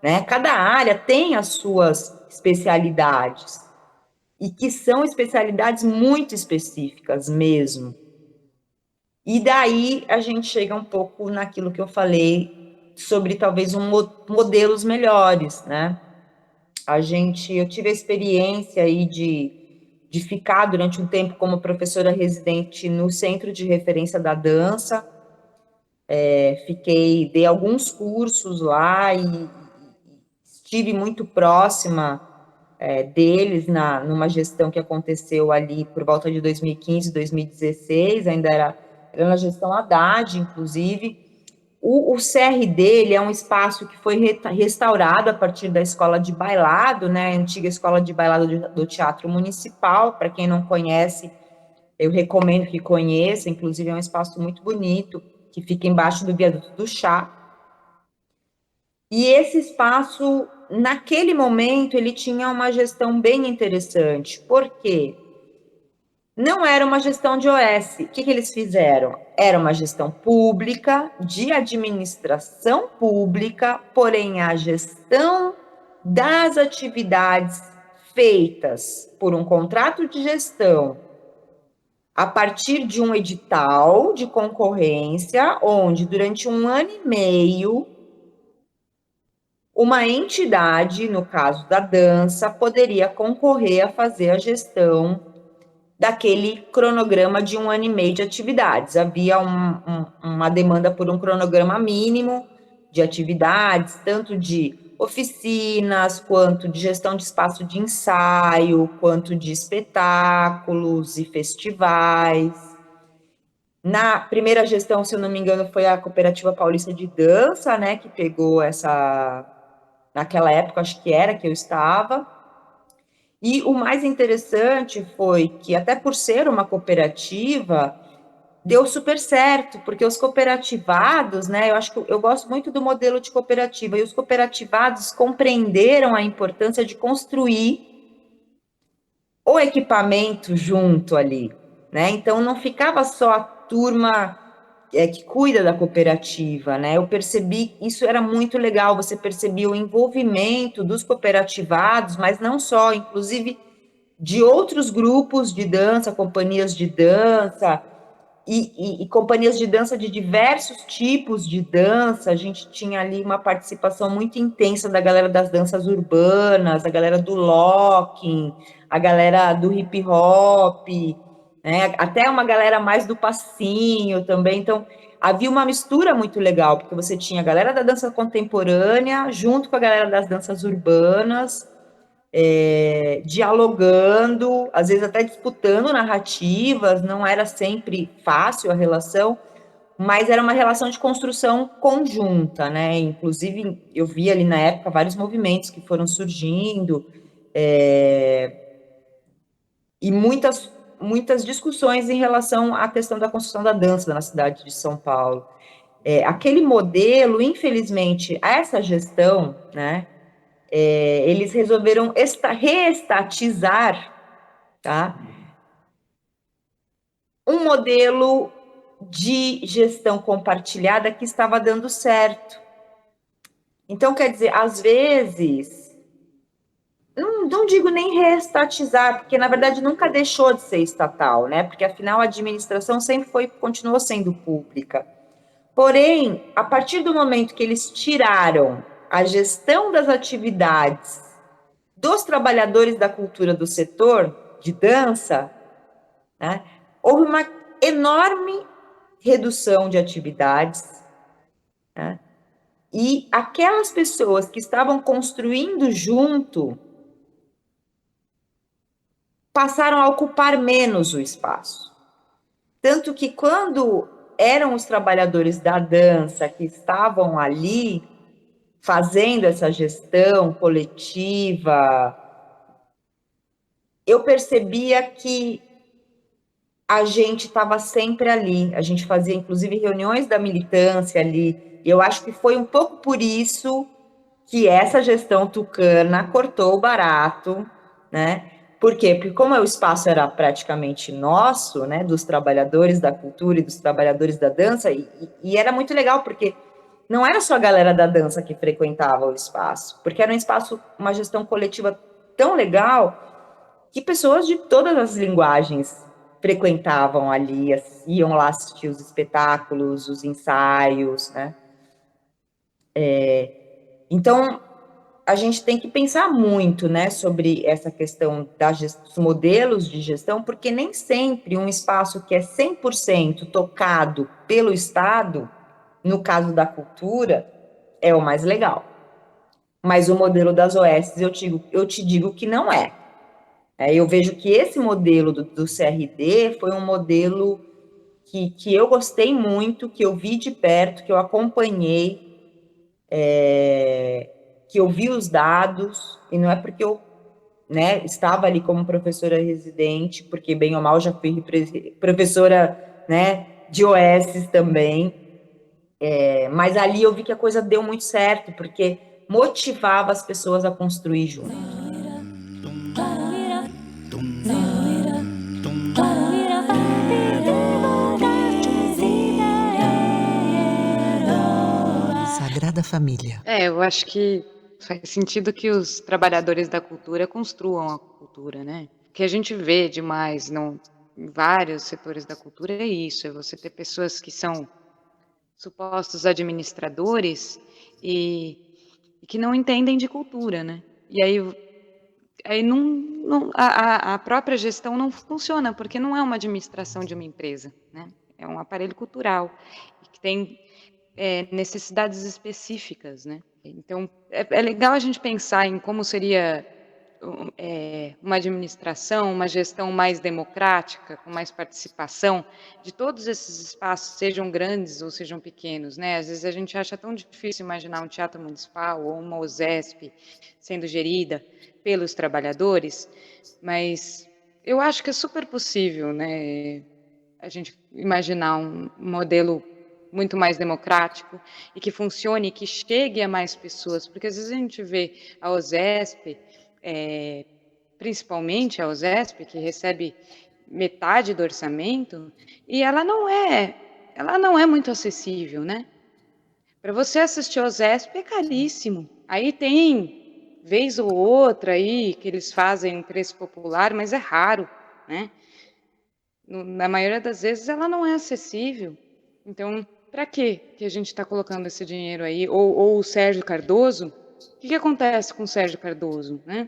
né? Cada área tem as suas especialidades e que são especialidades muito específicas mesmo. E daí a gente chega um pouco naquilo que eu falei sobre talvez modelos melhores, né? Eu tive a experiência aí de ficar durante um tempo como professora residente no Centro de Referência da Dança. Dei alguns cursos lá e estive muito próxima deles numa gestão que aconteceu ali por volta de 2015, 2016, ainda era na gestão Haddad, inclusive. O CR dele é um espaço que foi restaurado a partir da escola de bailado, né, a antiga escola de bailado do Teatro Municipal. Para quem não conhece, eu recomendo que conheça, inclusive é um espaço muito bonito, que fica embaixo do viaduto do Chá. E esse espaço, naquele momento, ele tinha uma gestão bem interessante. Por quê? Não era uma gestão de OS. O que eles fizeram? Era uma gestão pública, de administração pública, porém a gestão das atividades feitas por um contrato de gestão a partir de um edital de concorrência, onde durante 1 ano e meio uma entidade, no caso da dança, poderia concorrer a fazer a gestão daquele cronograma de 1 ano e meio de atividades. Havia uma demanda por um cronograma mínimo de atividades, tanto de oficinas, quanto de gestão de espaço de ensaio, quanto de espetáculos e festivais. Na primeira gestão, se eu não me engano, foi a Cooperativa Paulista de Dança, né, que pegou naquela época, acho que era que eu estava. E o mais interessante foi que, até por ser uma cooperativa, deu super certo, porque os cooperativados, né, eu gosto muito do modelo de cooperativa, e os cooperativados compreenderam a importância de construir o equipamento junto ali, né? Então não ficava só a turma que cuida da cooperativa, né? Eu percebi, isso era muito legal, você percebia o envolvimento dos cooperativados, mas não só, inclusive de outros grupos de dança, companhias de dança, e companhias de dança de diversos tipos de dança. A gente tinha ali uma participação muito intensa da galera das danças urbanas, a galera do locking, a galera do hip hop, né? Até uma galera mais do passinho também. Então, havia uma mistura muito legal, porque você tinha a galera da dança contemporânea junto com a galera das danças urbanas, dialogando, às vezes até disputando narrativas. Não era sempre fácil a relação, mas era uma relação de construção conjunta, né? Inclusive, eu vi ali na época vários movimentos que foram surgindo, e muitas discussões em relação à questão da construção da dança na cidade de São Paulo. Aquele modelo, infelizmente, essa gestão, né? Eles resolveram reestatizar, tá, um modelo de gestão compartilhada que estava dando certo. Então, quer dizer, às vezes, não digo nem reestatizar, porque na verdade nunca deixou de ser estatal, né? Porque afinal a administração sempre continuou sendo pública. Porém, a partir do momento que eles tiraram a gestão das atividades dos trabalhadores da cultura do setor de dança, né, houve uma enorme redução de atividades, né, e aquelas pessoas que estavam construindo junto passaram a ocupar menos o espaço. Tanto que quando eram os trabalhadores da dança que estavam ali fazendo essa gestão coletiva, eu percebia que a gente estava sempre ali. A gente fazia, inclusive, reuniões da militância ali. Eu acho que foi um pouco por isso que essa gestão tucana cortou o barato, né? Por quê? Porque como o espaço era praticamente nosso, né, dos trabalhadores da cultura e dos trabalhadores da dança, e era muito legal, porque não era só a galera da dança que frequentava o espaço, porque era um espaço, uma gestão coletiva tão legal, que pessoas de todas as linguagens frequentavam ali, iam lá assistir os espetáculos, os ensaios, né? Então, a gente tem que pensar muito, né, sobre essa questão dos modelos de gestão, porque nem sempre um espaço que é 100% tocado pelo Estado, no caso da cultura, é o mais legal. Mas o modelo das OS, eu te digo que não é. Eu vejo que esse modelo do CRD foi um modelo que eu gostei muito, que eu vi de perto, que eu acompanhei, que eu vi os dados, e não é porque eu, né, estava ali como professora residente, porque bem ou mal já fui professora, né, de OS também, mas ali eu vi que a coisa deu muito certo, porque motivava as pessoas a construir junto. Sagrada Família. Eu acho que faz sentido que os trabalhadores da cultura construam a cultura, né? O que a gente vê demais em vários setores da cultura é isso, é você ter pessoas que são supostos administradores e que não entendem de cultura, né? E aí a própria gestão não funciona, porque não é uma administração de uma empresa, né? É um aparelho cultural que tem necessidades específicas, né? Então, é legal a gente pensar em como seria uma administração, uma gestão mais democrática, com mais participação de todos esses espaços, sejam grandes ou sejam pequenos, né? Às vezes a gente acha tão difícil imaginar um teatro municipal ou uma USESP sendo gerida pelos trabalhadores, mas eu acho que é super possível, né? A gente imaginar um modelo muito mais democrático e que funcione, que chegue a mais pessoas, porque às vezes a gente vê a OSESP, principalmente a OSESP, que recebe metade do orçamento, e ela não é muito acessível, né? Para você assistir a OSESP é caríssimo. Aí tem, vez ou outra aí, que eles fazem um preço popular, mas é raro, né? Na maioria das vezes ela não é acessível. Então, para que a gente está colocando esse dinheiro aí? Ou o Sérgio Cardoso? O que acontece com o Sérgio Cardoso, né?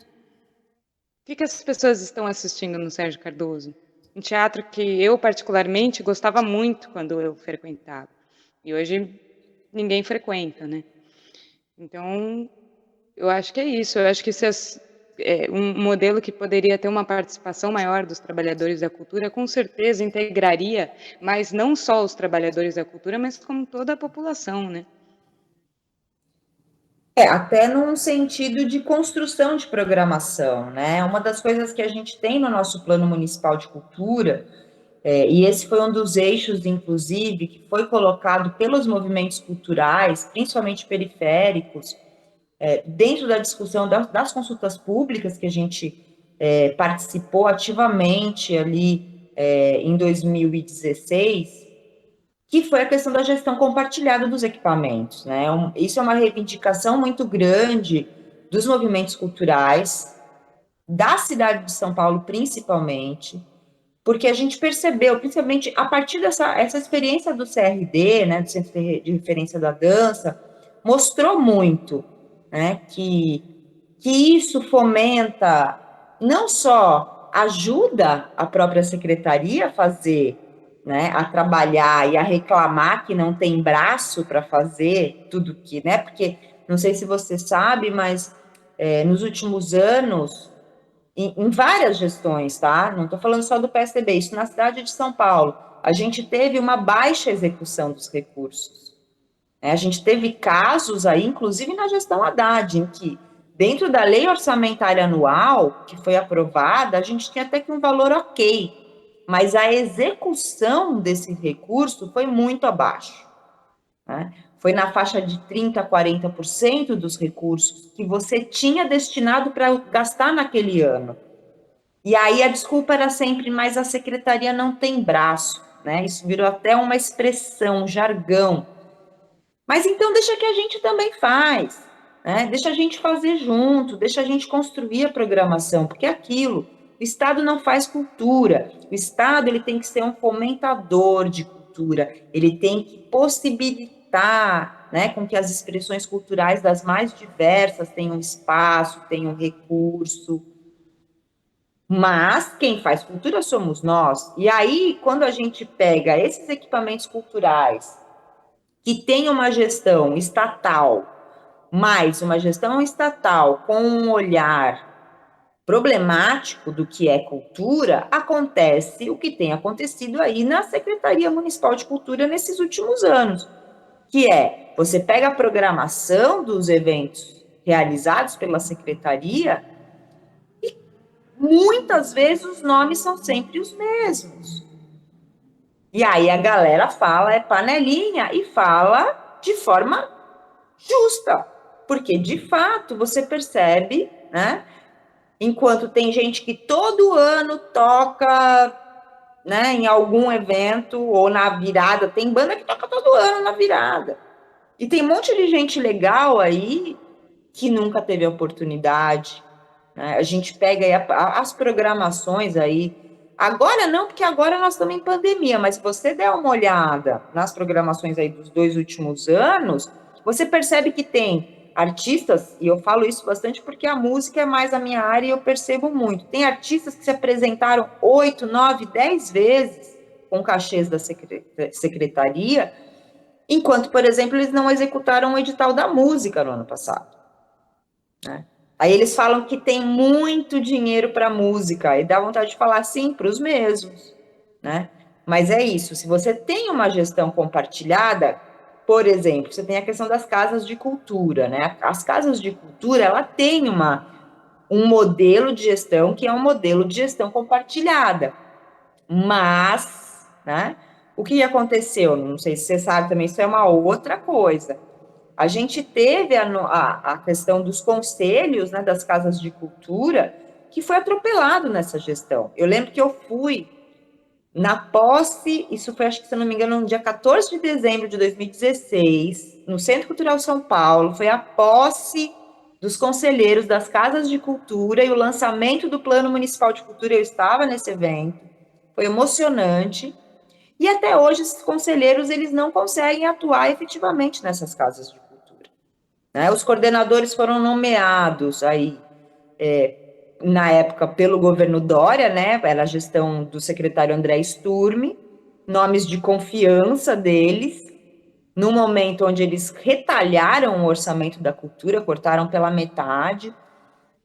O que as pessoas estão assistindo no Sérgio Cardoso? Um teatro que eu, particularmente, gostava muito quando eu frequentava. E hoje ninguém frequenta, né? Então, eu acho que é isso. Eu acho que um modelo que poderia ter uma participação maior dos trabalhadores da cultura, com certeza integraria, mas não só os trabalhadores da cultura, mas como toda a população, né? Até num sentido de construção de programação, né? Uma das coisas que a gente tem no nosso Plano Municipal de Cultura, e esse foi um dos eixos, inclusive, que foi colocado pelos movimentos culturais, principalmente periféricos, dentro da discussão das consultas públicas que a gente participou ativamente ali em 2016, que foi a questão da gestão compartilhada dos equipamentos, né? Isso é uma reivindicação muito grande dos movimentos culturais, da cidade de São Paulo principalmente, porque a gente percebeu, principalmente a partir essa experiência do CRD, né, do Centro de Referência da Dança, mostrou muito, né, que isso fomenta, não só ajuda a própria secretaria a fazer, né, a trabalhar e a reclamar que não tem braço para fazer tudo que, né, porque não sei se você sabe, mas nos últimos anos, em várias gestões, tá? Não estou falando só do PSDB, isso na cidade de São Paulo, a gente teve uma baixa execução dos recursos. A gente teve casos aí, inclusive na gestão Haddad, em que, dentro da lei orçamentária anual, que foi aprovada, a gente tinha até que um valor ok, mas a execução desse recurso foi muito abaixo, né? Foi na faixa de 30% a 40% dos recursos que você tinha destinado para gastar naquele ano. E aí a desculpa era sempre, mas a secretaria não tem braço, né? Isso virou até uma expressão, um jargão. Mas então deixa que a gente também faz, né? Deixa a gente fazer junto, deixa a gente construir a programação, porque é aquilo, O Estado não faz cultura. O Estado ele tem que ser um fomentador de cultura. Ele tem que possibilitar, né, com que as expressões culturais das mais diversas tenham espaço, tenham recurso. Mas quem faz cultura somos nós. E aí, quando a gente pega esses equipamentos culturais que têm uma gestão estatal, mas uma gestão estatal com um olhar problemático do que é cultura, acontece o que tem acontecido aí na Secretaria Municipal de Cultura nesses últimos anos, que é, você pega a programação dos eventos realizados pela Secretaria e muitas vezes os nomes são sempre os mesmos. E aí a galera fala, é panelinha, e fala de forma justa, porque de fato você percebe, né? Enquanto tem gente que todo ano toca, né, em algum evento ou na virada, tem banda que toca todo ano na virada. E tem um monte de gente legal aí que nunca teve a oportunidade, né? A gente pega aí as programações aí. Agora não, porque agora nós estamos em pandemia, mas se você der uma olhada nas programações aí dos 2 últimos anos, você percebe que tem artistas, e eu falo isso bastante porque a música é mais a minha área e eu percebo muito. Tem artistas que se apresentaram 8, 9, 10 vezes com cachês da secretaria, enquanto, por exemplo, eles não executaram o edital da música no ano passado, né? Aí eles falam que tem muito dinheiro para música, e dá vontade de falar sim para os mesmos, né? Mas é isso, se você tem uma gestão compartilhada, por exemplo, você tem a questão das casas de cultura, né? As casas de cultura, ela tem um modelo de gestão que é um modelo de gestão compartilhada, mas, né? O que aconteceu? Não sei se você sabe também, isso é uma outra coisa. A gente teve a questão dos conselhos, né, das casas de cultura, que foi atropelado nessa gestão. Eu lembro que eu fui na posse, isso foi, acho que se não me engano, no dia 14 de dezembro de 2016, no Centro Cultural São Paulo, foi a posse dos conselheiros das casas de cultura e o lançamento do Plano Municipal de Cultura. Eu estava nesse evento, foi emocionante. E até hoje, esses conselheiros, eles não conseguem atuar efetivamente nessas casas de cultura, né? Os coordenadores foram nomeados aí, na época, pelo governo Dória, né? Era a gestão do secretário André Sturmi, nomes de confiança deles, no momento onde eles retalharam o orçamento da cultura, cortaram pela metade.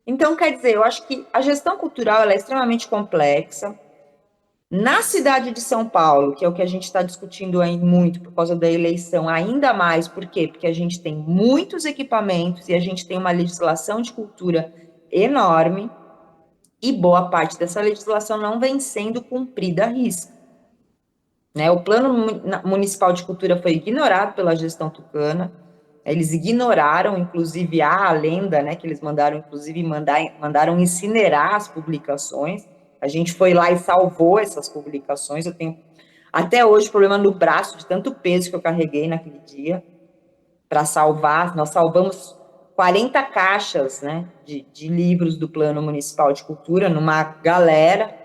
Então, quer dizer, eu acho que a gestão cultural ela é extremamente complexa. Na cidade de São Paulo, que é o que a gente está discutindo aí muito por causa da eleição, ainda mais, por quê? Porque a gente tem muitos equipamentos e a gente tem uma legislação de cultura enorme e boa parte dessa legislação não vem sendo cumprida à risca, né? O Plano Municipal de Cultura foi ignorado pela gestão tucana, eles ignoraram, inclusive, a lenda, né, que eles mandaram, inclusive, mandaram incinerar as publicações. A gente foi lá e salvou essas publicações. Eu tenho até hoje problema no braço de tanto peso que eu carreguei naquele dia para salvar. Nós salvamos 40 caixas, né, de livros do Plano Municipal de Cultura numa galera.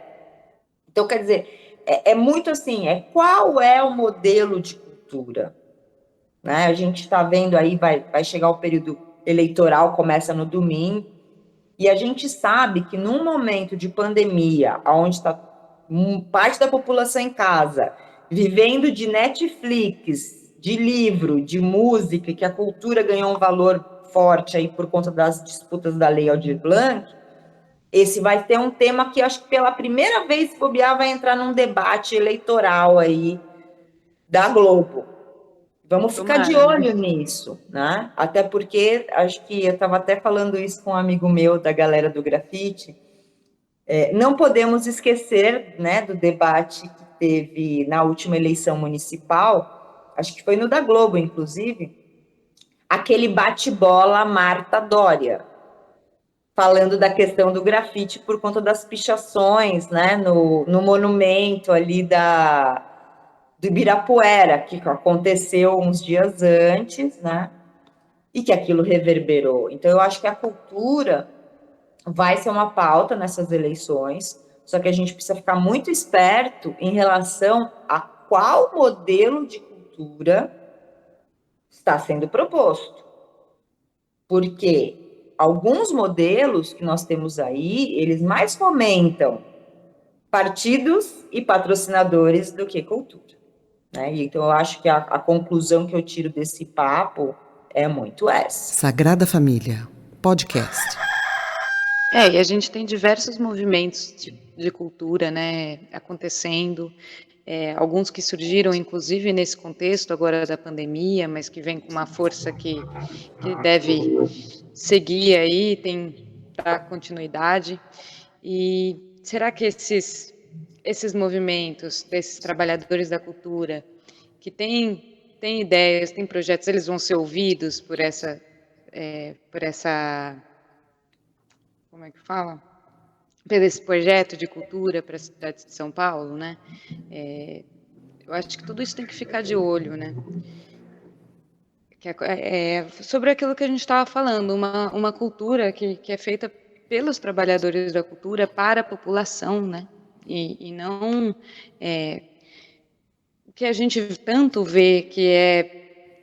Então, quer dizer, é muito assim, qual é o modelo de cultura? Né? A gente está vendo aí, vai chegar o período eleitoral, começa no domingo, e a gente sabe que num momento de pandemia, onde está parte da população em casa, vivendo de Netflix, de livro, de música, que a cultura ganhou um valor forte aí por conta das disputas da Lei Aldir Blanc, esse vai ter um tema que acho que pela primeira vez, se bobear, vai entrar num debate eleitoral aí da Globo. Vamos ficar de olho nisso, né? Até porque, acho que eu estava até falando isso com um amigo meu da galera do grafite, não podemos esquecer, né, do debate que teve na última eleição municipal, acho que foi no da Globo, inclusive, aquele bate-bola Marta Dória, falando da questão do grafite por conta das pichações, né, no monumento ali do Ibirapuera, que aconteceu uns dias antes, né? E que aquilo reverberou. Então, eu acho que a cultura, vai ser uma pauta nessas eleições, só que a gente precisa ficar muito esperto em relação a qual modelo de cultura está sendo proposto. Porque alguns modelos que nós temos aí, eles mais fomentam partidos e patrocinadores do que cultura. Né? Então, eu acho que a conclusão que eu tiro desse papo é muito essa. Sagrada Família, podcast. E a gente tem diversos movimentos de cultura, né, acontecendo, alguns que surgiram, inclusive, nesse contexto agora da pandemia, mas que vem com uma força que deve seguir aí, dar continuidade. E será que esses movimentos, desses trabalhadores da cultura, que têm ideias, têm projetos, eles vão ser ouvidos por essa, como é que fala? Por esse projeto de cultura para a cidade de São Paulo, né? Eu acho que tudo isso tem que ficar de olho, né? Sobre aquilo que a gente estava falando, uma cultura que é feita pelos trabalhadores da cultura para a população, né? E não o que a gente tanto vê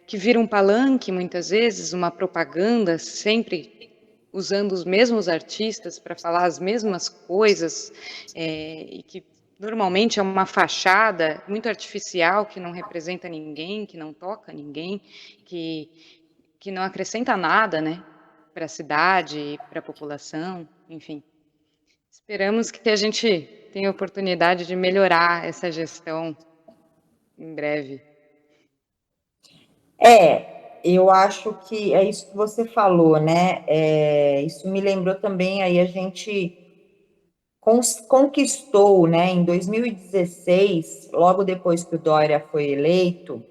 que vira um palanque muitas vezes, uma propaganda sempre usando os mesmos artistas para falar as mesmas coisas, e que normalmente é uma fachada muito artificial, que não representa ninguém, que não toca ninguém, que não acrescenta nada, né, para a cidade, para a população, enfim. Esperamos que a gente tenha a oportunidade de melhorar essa gestão em breve. Eu acho que é isso que você falou, né? Isso me lembrou também, aí a gente conquistou, né, em 2016, logo depois que o Dória foi eleito,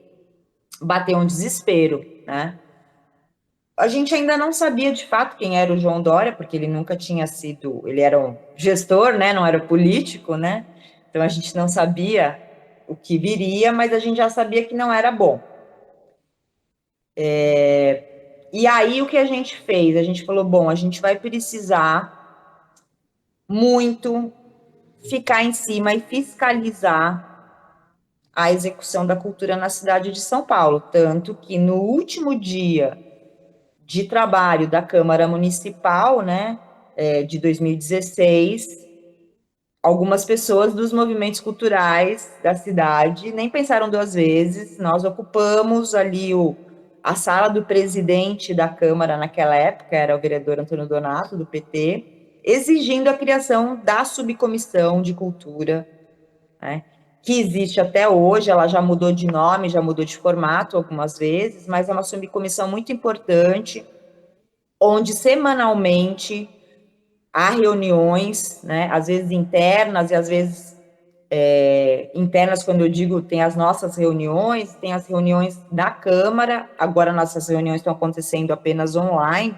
bateu um desespero, né? A gente ainda não sabia de fato quem era o João Dória, porque ele nunca tinha sido, ele era um gestor, né, não era político, né? Então a gente não sabia o que viria, mas a gente já sabia que não era bom. E aí o que a gente fez? A gente falou, bom, a gente vai precisar muito ficar em cima e fiscalizar a execução da cultura na cidade de São Paulo, tanto que no último dia de trabalho da Câmara Municipal, né, de 2016, algumas pessoas dos movimentos culturais da cidade nem pensaram duas vezes, nós ocupamos ali a sala do presidente da Câmara naquela época, era o vereador Antônio Donato, do PT, exigindo a criação da subcomissão de cultura, né, que existe até hoje, ela já mudou de nome, já mudou de formato algumas vezes, mas é uma subcomissão muito importante, onde semanalmente há reuniões, né, às vezes internas e às vezes internas, quando eu digo, tem as nossas reuniões, tem as reuniões da Câmara, agora nossas reuniões estão acontecendo apenas online,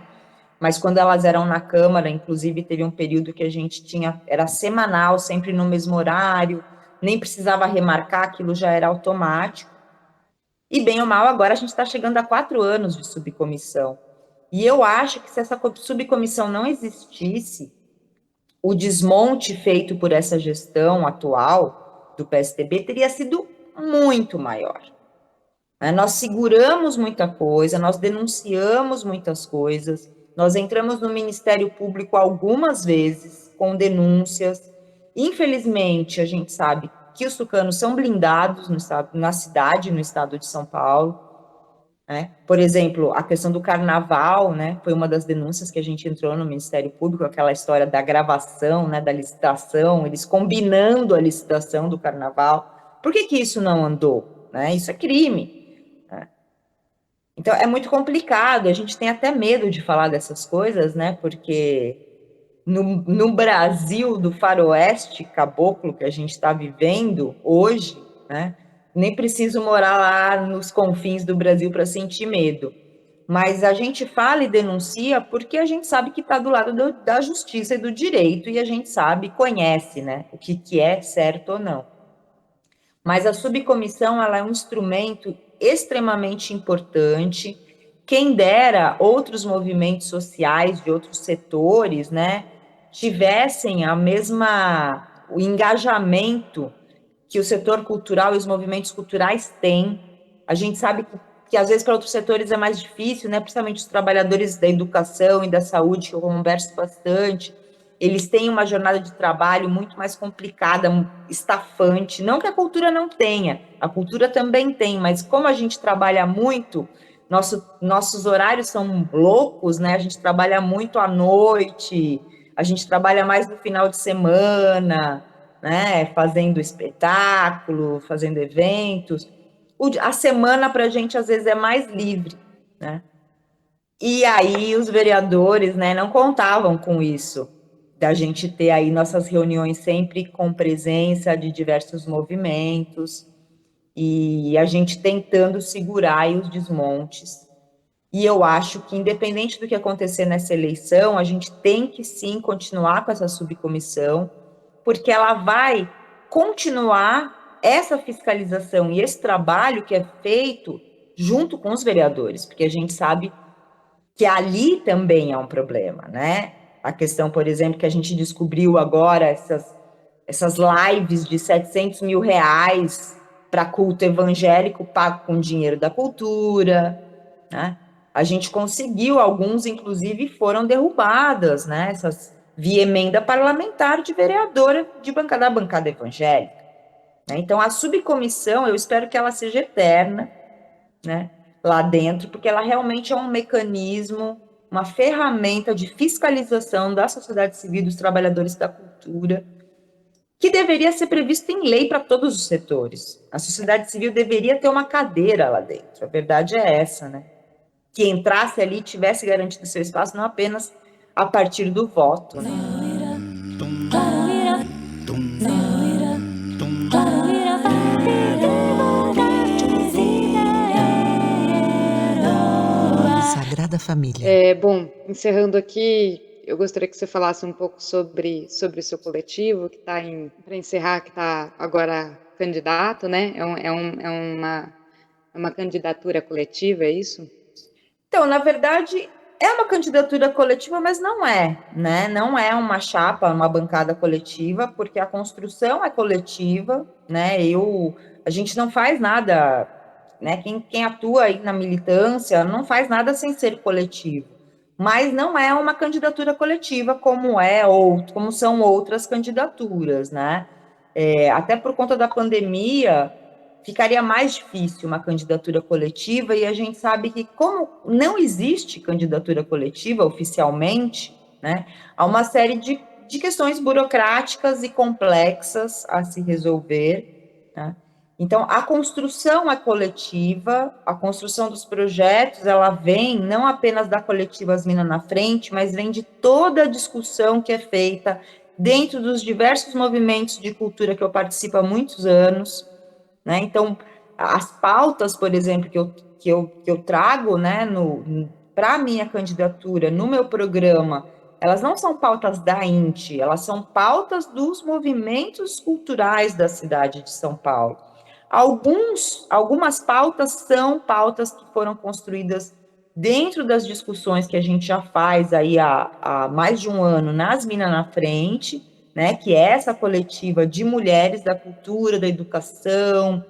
mas quando elas eram na Câmara, inclusive teve um período que a gente era semanal, sempre no mesmo horário, nem precisava remarcar, aquilo já era automático. E bem ou mal, agora a gente está chegando a 4 anos de subcomissão. E eu acho que se essa subcomissão não existisse, o desmonte feito por essa gestão atual do PSDB teria sido muito maior. Nós seguramos muita coisa, nós denunciamos muitas coisas, nós entramos no Ministério Público algumas vezes com denúncias. Infelizmente, a gente sabe que os tucanos são blindados na cidade, no estado de São Paulo. Né? Por exemplo, a questão do carnaval, né, foi uma das denúncias que a gente entrou no Ministério Público, aquela história da gravação, né, da licitação, eles combinando a licitação do carnaval. Por que isso não andou? Né? Isso é crime. Né? Então, é muito complicado, a gente tem até medo de falar dessas coisas, né, porque no Brasil do faroeste caboclo que a gente está vivendo hoje, né, nem preciso morar lá nos confins do Brasil para sentir medo. Mas a gente fala e denuncia porque a gente sabe que está do lado da justiça e do direito, e a gente sabe, conhece, né, o que é certo ou não. Mas a subcomissão, ela é um instrumento extremamente importante. Quem dera outros movimentos sociais de outros setores, né, tivessem o engajamento que o setor cultural e os movimentos culturais têm. A gente sabe que às vezes para outros setores é mais difícil, né? Principalmente os trabalhadores da educação e da saúde, que eu converso bastante, eles têm uma jornada de trabalho muito mais complicada, estafante. Não que a cultura não tenha, a cultura também tem, mas como a gente trabalha muito, nossos horários são loucos, né? A gente trabalha muito à noite, a gente trabalha mais no final de semana, né? Fazendo espetáculo, fazendo eventos. A semana para a gente às vezes é mais livre, né? E aí os vereadores, né, não contavam com isso, da gente ter aí nossas reuniões sempre com presença de diversos movimentos e a gente tentando segurar aí os desmontes. E eu acho que, independente do que acontecer nessa eleição, a gente tem que sim continuar com essa subcomissão, porque ela vai continuar essa fiscalização e esse trabalho que é feito junto com os vereadores, porque a gente sabe que ali também é um problema, né? A questão, por exemplo, que a gente descobriu agora, essas lives de 700 mil reais para culto evangélico pago com dinheiro da cultura, né? A gente conseguiu, alguns inclusive foram derrubadas, né? Via emenda parlamentar de vereadora da bancada evangélica, né? Então a subcomissão, eu espero que ela seja eterna, né? Lá dentro, porque ela realmente é um mecanismo, uma ferramenta de fiscalização da sociedade civil, dos trabalhadores da cultura, que deveria ser previsto em lei para todos os setores. A sociedade civil deveria ter uma cadeira lá dentro. A verdade é essa, né? Que entrasse ali e tivesse garantido seu espaço, não apenas a partir do voto, né? Sagrada Família. Bom, encerrando aqui, eu gostaria que você falasse um pouco sobre o seu coletivo, que está para encerrar, que está agora candidato, né? É uma candidatura coletiva, é isso? Então, na verdade, é uma candidatura coletiva, mas não é, né? Não é uma chapa, uma bancada coletiva, porque a construção é coletiva, né? A gente não faz nada, né? Quem atua aí na militância não faz nada sem ser coletivo. Mas não é uma candidatura coletiva como são outras candidaturas, né? Até por conta da pandemia, ficaria mais difícil uma candidatura coletiva, e a gente sabe que, como não existe candidatura coletiva oficialmente, né, há uma série de questões burocráticas e complexas a se resolver, né? Então, a construção é coletiva, a construção dos projetos, ela vem não apenas da coletiva As Minas na Frente, mas vem de toda a discussão que é feita dentro dos diversos movimentos de cultura que eu participo há muitos anos, né? Então, as pautas, por exemplo, que eu trago, né, para a minha candidatura, no meu programa, elas não são pautas da INTE, elas são pautas dos movimentos culturais da cidade de São Paulo. Algumas pautas são pautas que foram construídas dentro das discussões que a gente já faz aí há mais de um ano nas Minas na Frente, né, que é essa coletiva de mulheres da cultura, da educação,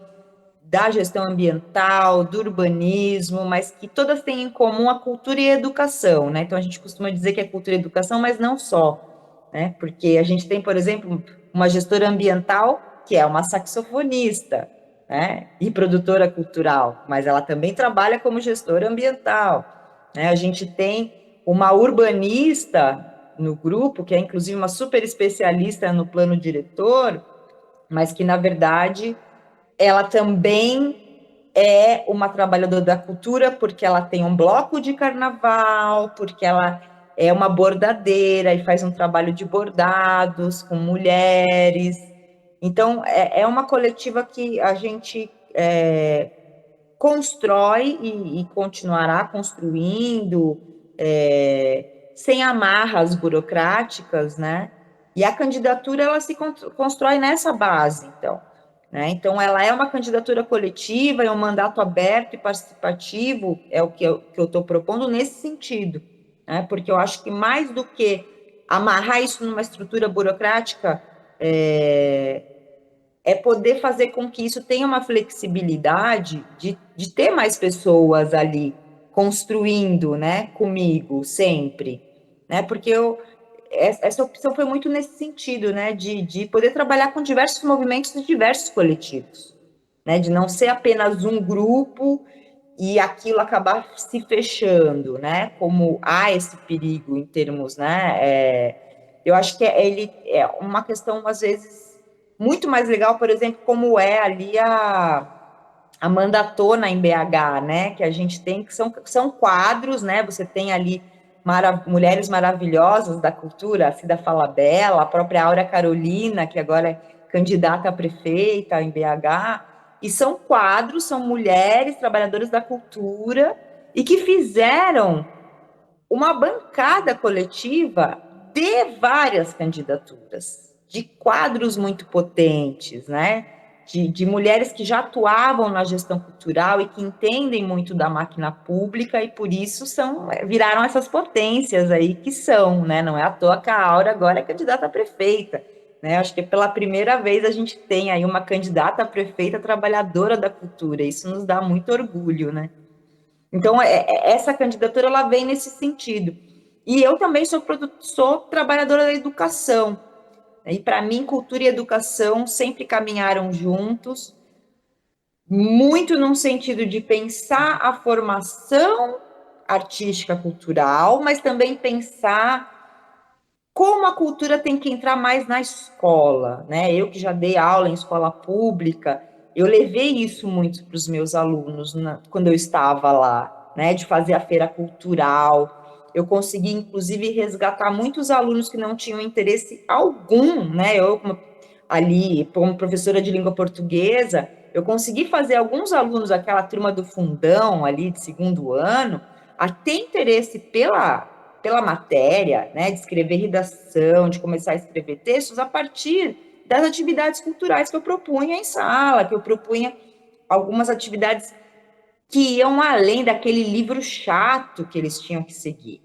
da gestão ambiental, do urbanismo, mas que todas têm em comum a cultura e a educação, né? Então a gente costuma dizer que é cultura e educação, mas não só, né? Porque a gente tem, por exemplo, uma gestora ambiental que é uma saxofonista, né? E produtora cultural, mas ela também trabalha como gestora ambiental, né? A gente tem uma urbanista no grupo, que é inclusive uma super especialista no plano diretor, mas que, na verdade, ela também é uma trabalhadora da cultura, porque ela tem um bloco de carnaval, porque ela é uma bordadeira e faz um trabalho de bordados com mulheres. Então, é uma coletiva que a gente constrói e continuará construindo, sem amarras burocráticas, né? E a candidatura, ela se constrói nessa base, então, né? Então, ela é uma candidatura coletiva, é um mandato aberto e participativo, é o que eu estou propondo nesse sentido, né? Porque eu acho que mais do que amarrar isso numa estrutura burocrática é poder fazer com que isso tenha uma flexibilidade de ter mais pessoas ali construindo, né, comigo sempre, né, porque essa opção foi muito nesse sentido, né, de poder trabalhar com diversos movimentos e diversos coletivos, né, de não ser apenas um grupo e aquilo acabar se fechando, né, como há esse perigo em termos, né, eu acho que ele é uma questão, às vezes, muito mais legal, por exemplo, como é ali a Mandatona em BH, né, que a gente tem, que são quadros, né, você tem ali mulheres maravilhosas da cultura, a Cida Falabella, a própria Áurea Carolina, que agora é candidata a prefeita em BH, e são quadros, são mulheres trabalhadoras da cultura, e que fizeram uma bancada coletiva de várias candidaturas, de quadros muito potentes, né? De mulheres que já atuavam na gestão cultural e que entendem muito da máquina pública e por isso viraram essas potências aí que são, né? Não é à toa que a Áurea agora é candidata a prefeita, né? Acho que pela primeira vez a gente tem aí uma candidata a prefeita trabalhadora da cultura, isso nos dá muito orgulho, né? Então, essa candidatura, ela vem nesse sentido. E eu também sou trabalhadora da educação. E, para mim, cultura e educação sempre caminharam juntos, muito num sentido de pensar a formação artística cultural, mas também pensar como a cultura tem que entrar mais na escola, né? Eu que já dei aula em escola pública, eu levei isso muito para os meus alunos quando eu estava lá, né? De fazer a feira cultural. Eu consegui, inclusive, resgatar muitos alunos que não tinham interesse algum, né? Eu, como professora de língua portuguesa, eu consegui fazer alguns alunos, aquela turma do fundão ali de segundo ano, a ter interesse pela matéria, né, de escrever redação, de começar a escrever textos a partir das atividades culturais que eu propunha em sala, que eu propunha algumas atividades que iam além daquele livro chato que eles tinham que seguir,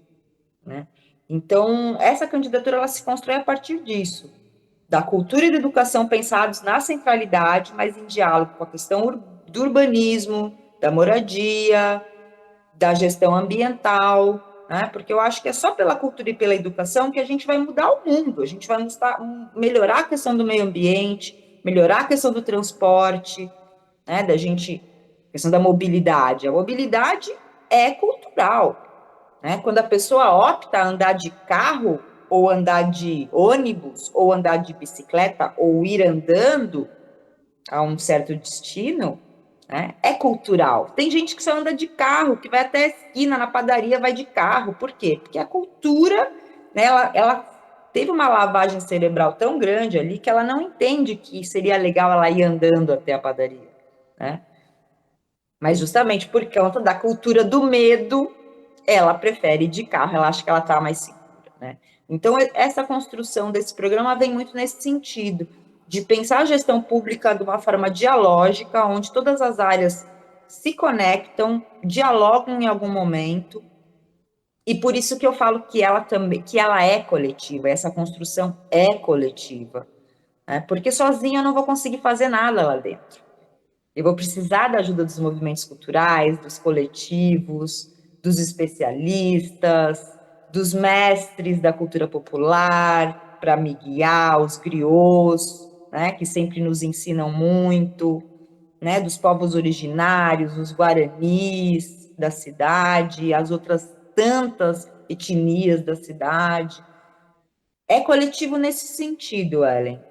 né? Então, essa candidatura ela se constrói a partir disso, da cultura e da educação pensados na centralidade, mas em diálogo com a questão do urbanismo, da moradia, da gestão ambiental, né? Porque eu acho que é só pela cultura e pela educação que a gente vai mudar o mundo, a gente vai melhorar a questão do meio ambiente, melhorar a questão do transporte, né? A questão da mobilidade. A mobilidade é cultural, né? Quando a pessoa opta a andar de carro, ou andar de ônibus, ou andar de bicicleta, ou ir andando a um certo destino, né, é cultural. Tem gente que só anda de carro, que vai até a esquina, na padaria, vai de carro. Por quê? Porque a cultura, né, ela teve uma lavagem cerebral tão grande ali que ela não entende que seria legal ela ir andando até a padaria, né? Mas justamente por conta da cultura do medo, ela prefere ir de carro, ela acha que ela está mais segura, né? Então, essa construção desse programa vem muito nesse sentido, de pensar a gestão pública de uma forma dialógica, onde todas as áreas se conectam, dialogam em algum momento, e por isso que eu falo que ela é coletiva, essa construção é coletiva, né? Porque sozinha eu não vou conseguir fazer nada lá dentro. Eu vou precisar da ajuda dos movimentos culturais, dos coletivos, dos especialistas, dos mestres da cultura popular, para me guiar, os griots, né, que sempre nos ensinam muito, né, dos povos originários, os guaranis da cidade, as outras tantas etnias da cidade. É coletivo nesse sentido, Ellen.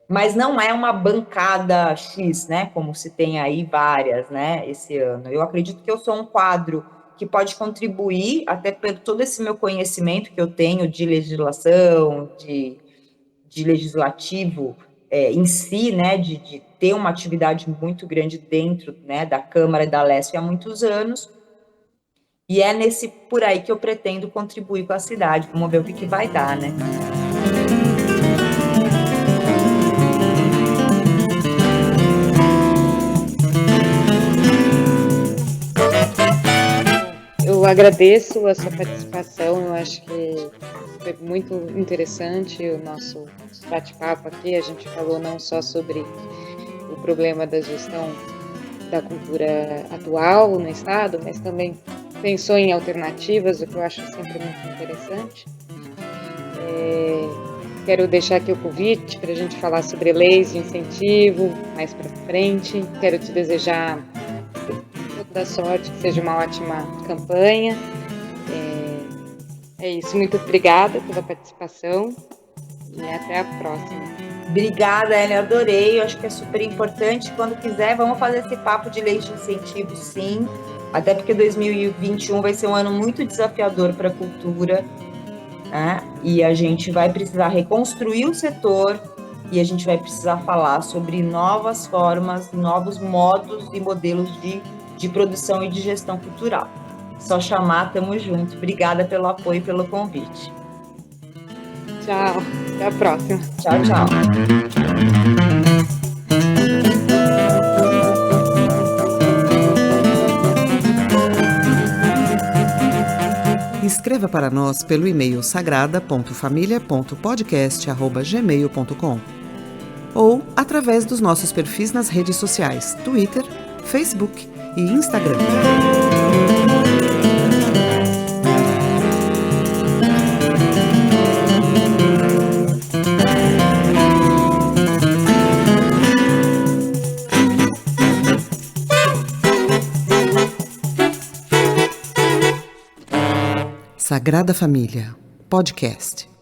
Mas não é uma bancada X, né, como se tem aí várias, né, esse ano. Eu acredito que eu sou um quadro que pode contribuir, até por todo esse meu conhecimento que eu tenho de legislação, de legislativo em si, né, de ter uma atividade muito grande dentro, né, da Câmara e da Leste há muitos anos, e é por aí que eu pretendo contribuir com a cidade. Vamos ver o que vai dar, né. Eu agradeço a sua participação, eu acho que foi muito interessante o nosso bate-papo aqui. A gente falou não só sobre o problema da gestão da cultura atual no Estado, mas também pensou em alternativas, o que eu acho sempre muito interessante. Quero deixar aqui o convite para a gente falar sobre leis de incentivo mais para frente. Quero te desejar toda sorte, que seja uma ótima campanha. É isso, muito obrigada pela participação e até a próxima. Obrigada, Ellen, adorei, eu acho que é super importante. Quando quiser, vamos fazer esse papo de leis de incentivo, sim, até porque 2021 vai ser um ano muito desafiador para a cultura, né? E a gente vai precisar reconstruir o setor e a gente vai precisar falar sobre novas formas, novos modos e modelos de produção e de gestão cultural. Só chamar, tamo junto. Obrigada pelo apoio e pelo convite. Tchau, até a próxima. Tchau, tchau. Escreva para nós pelo e-mail sagrada.familia.podcast@gmail.com ou através dos nossos perfis nas redes sociais, Twitter, Facebook e Instagram. Sagrada Família, podcast.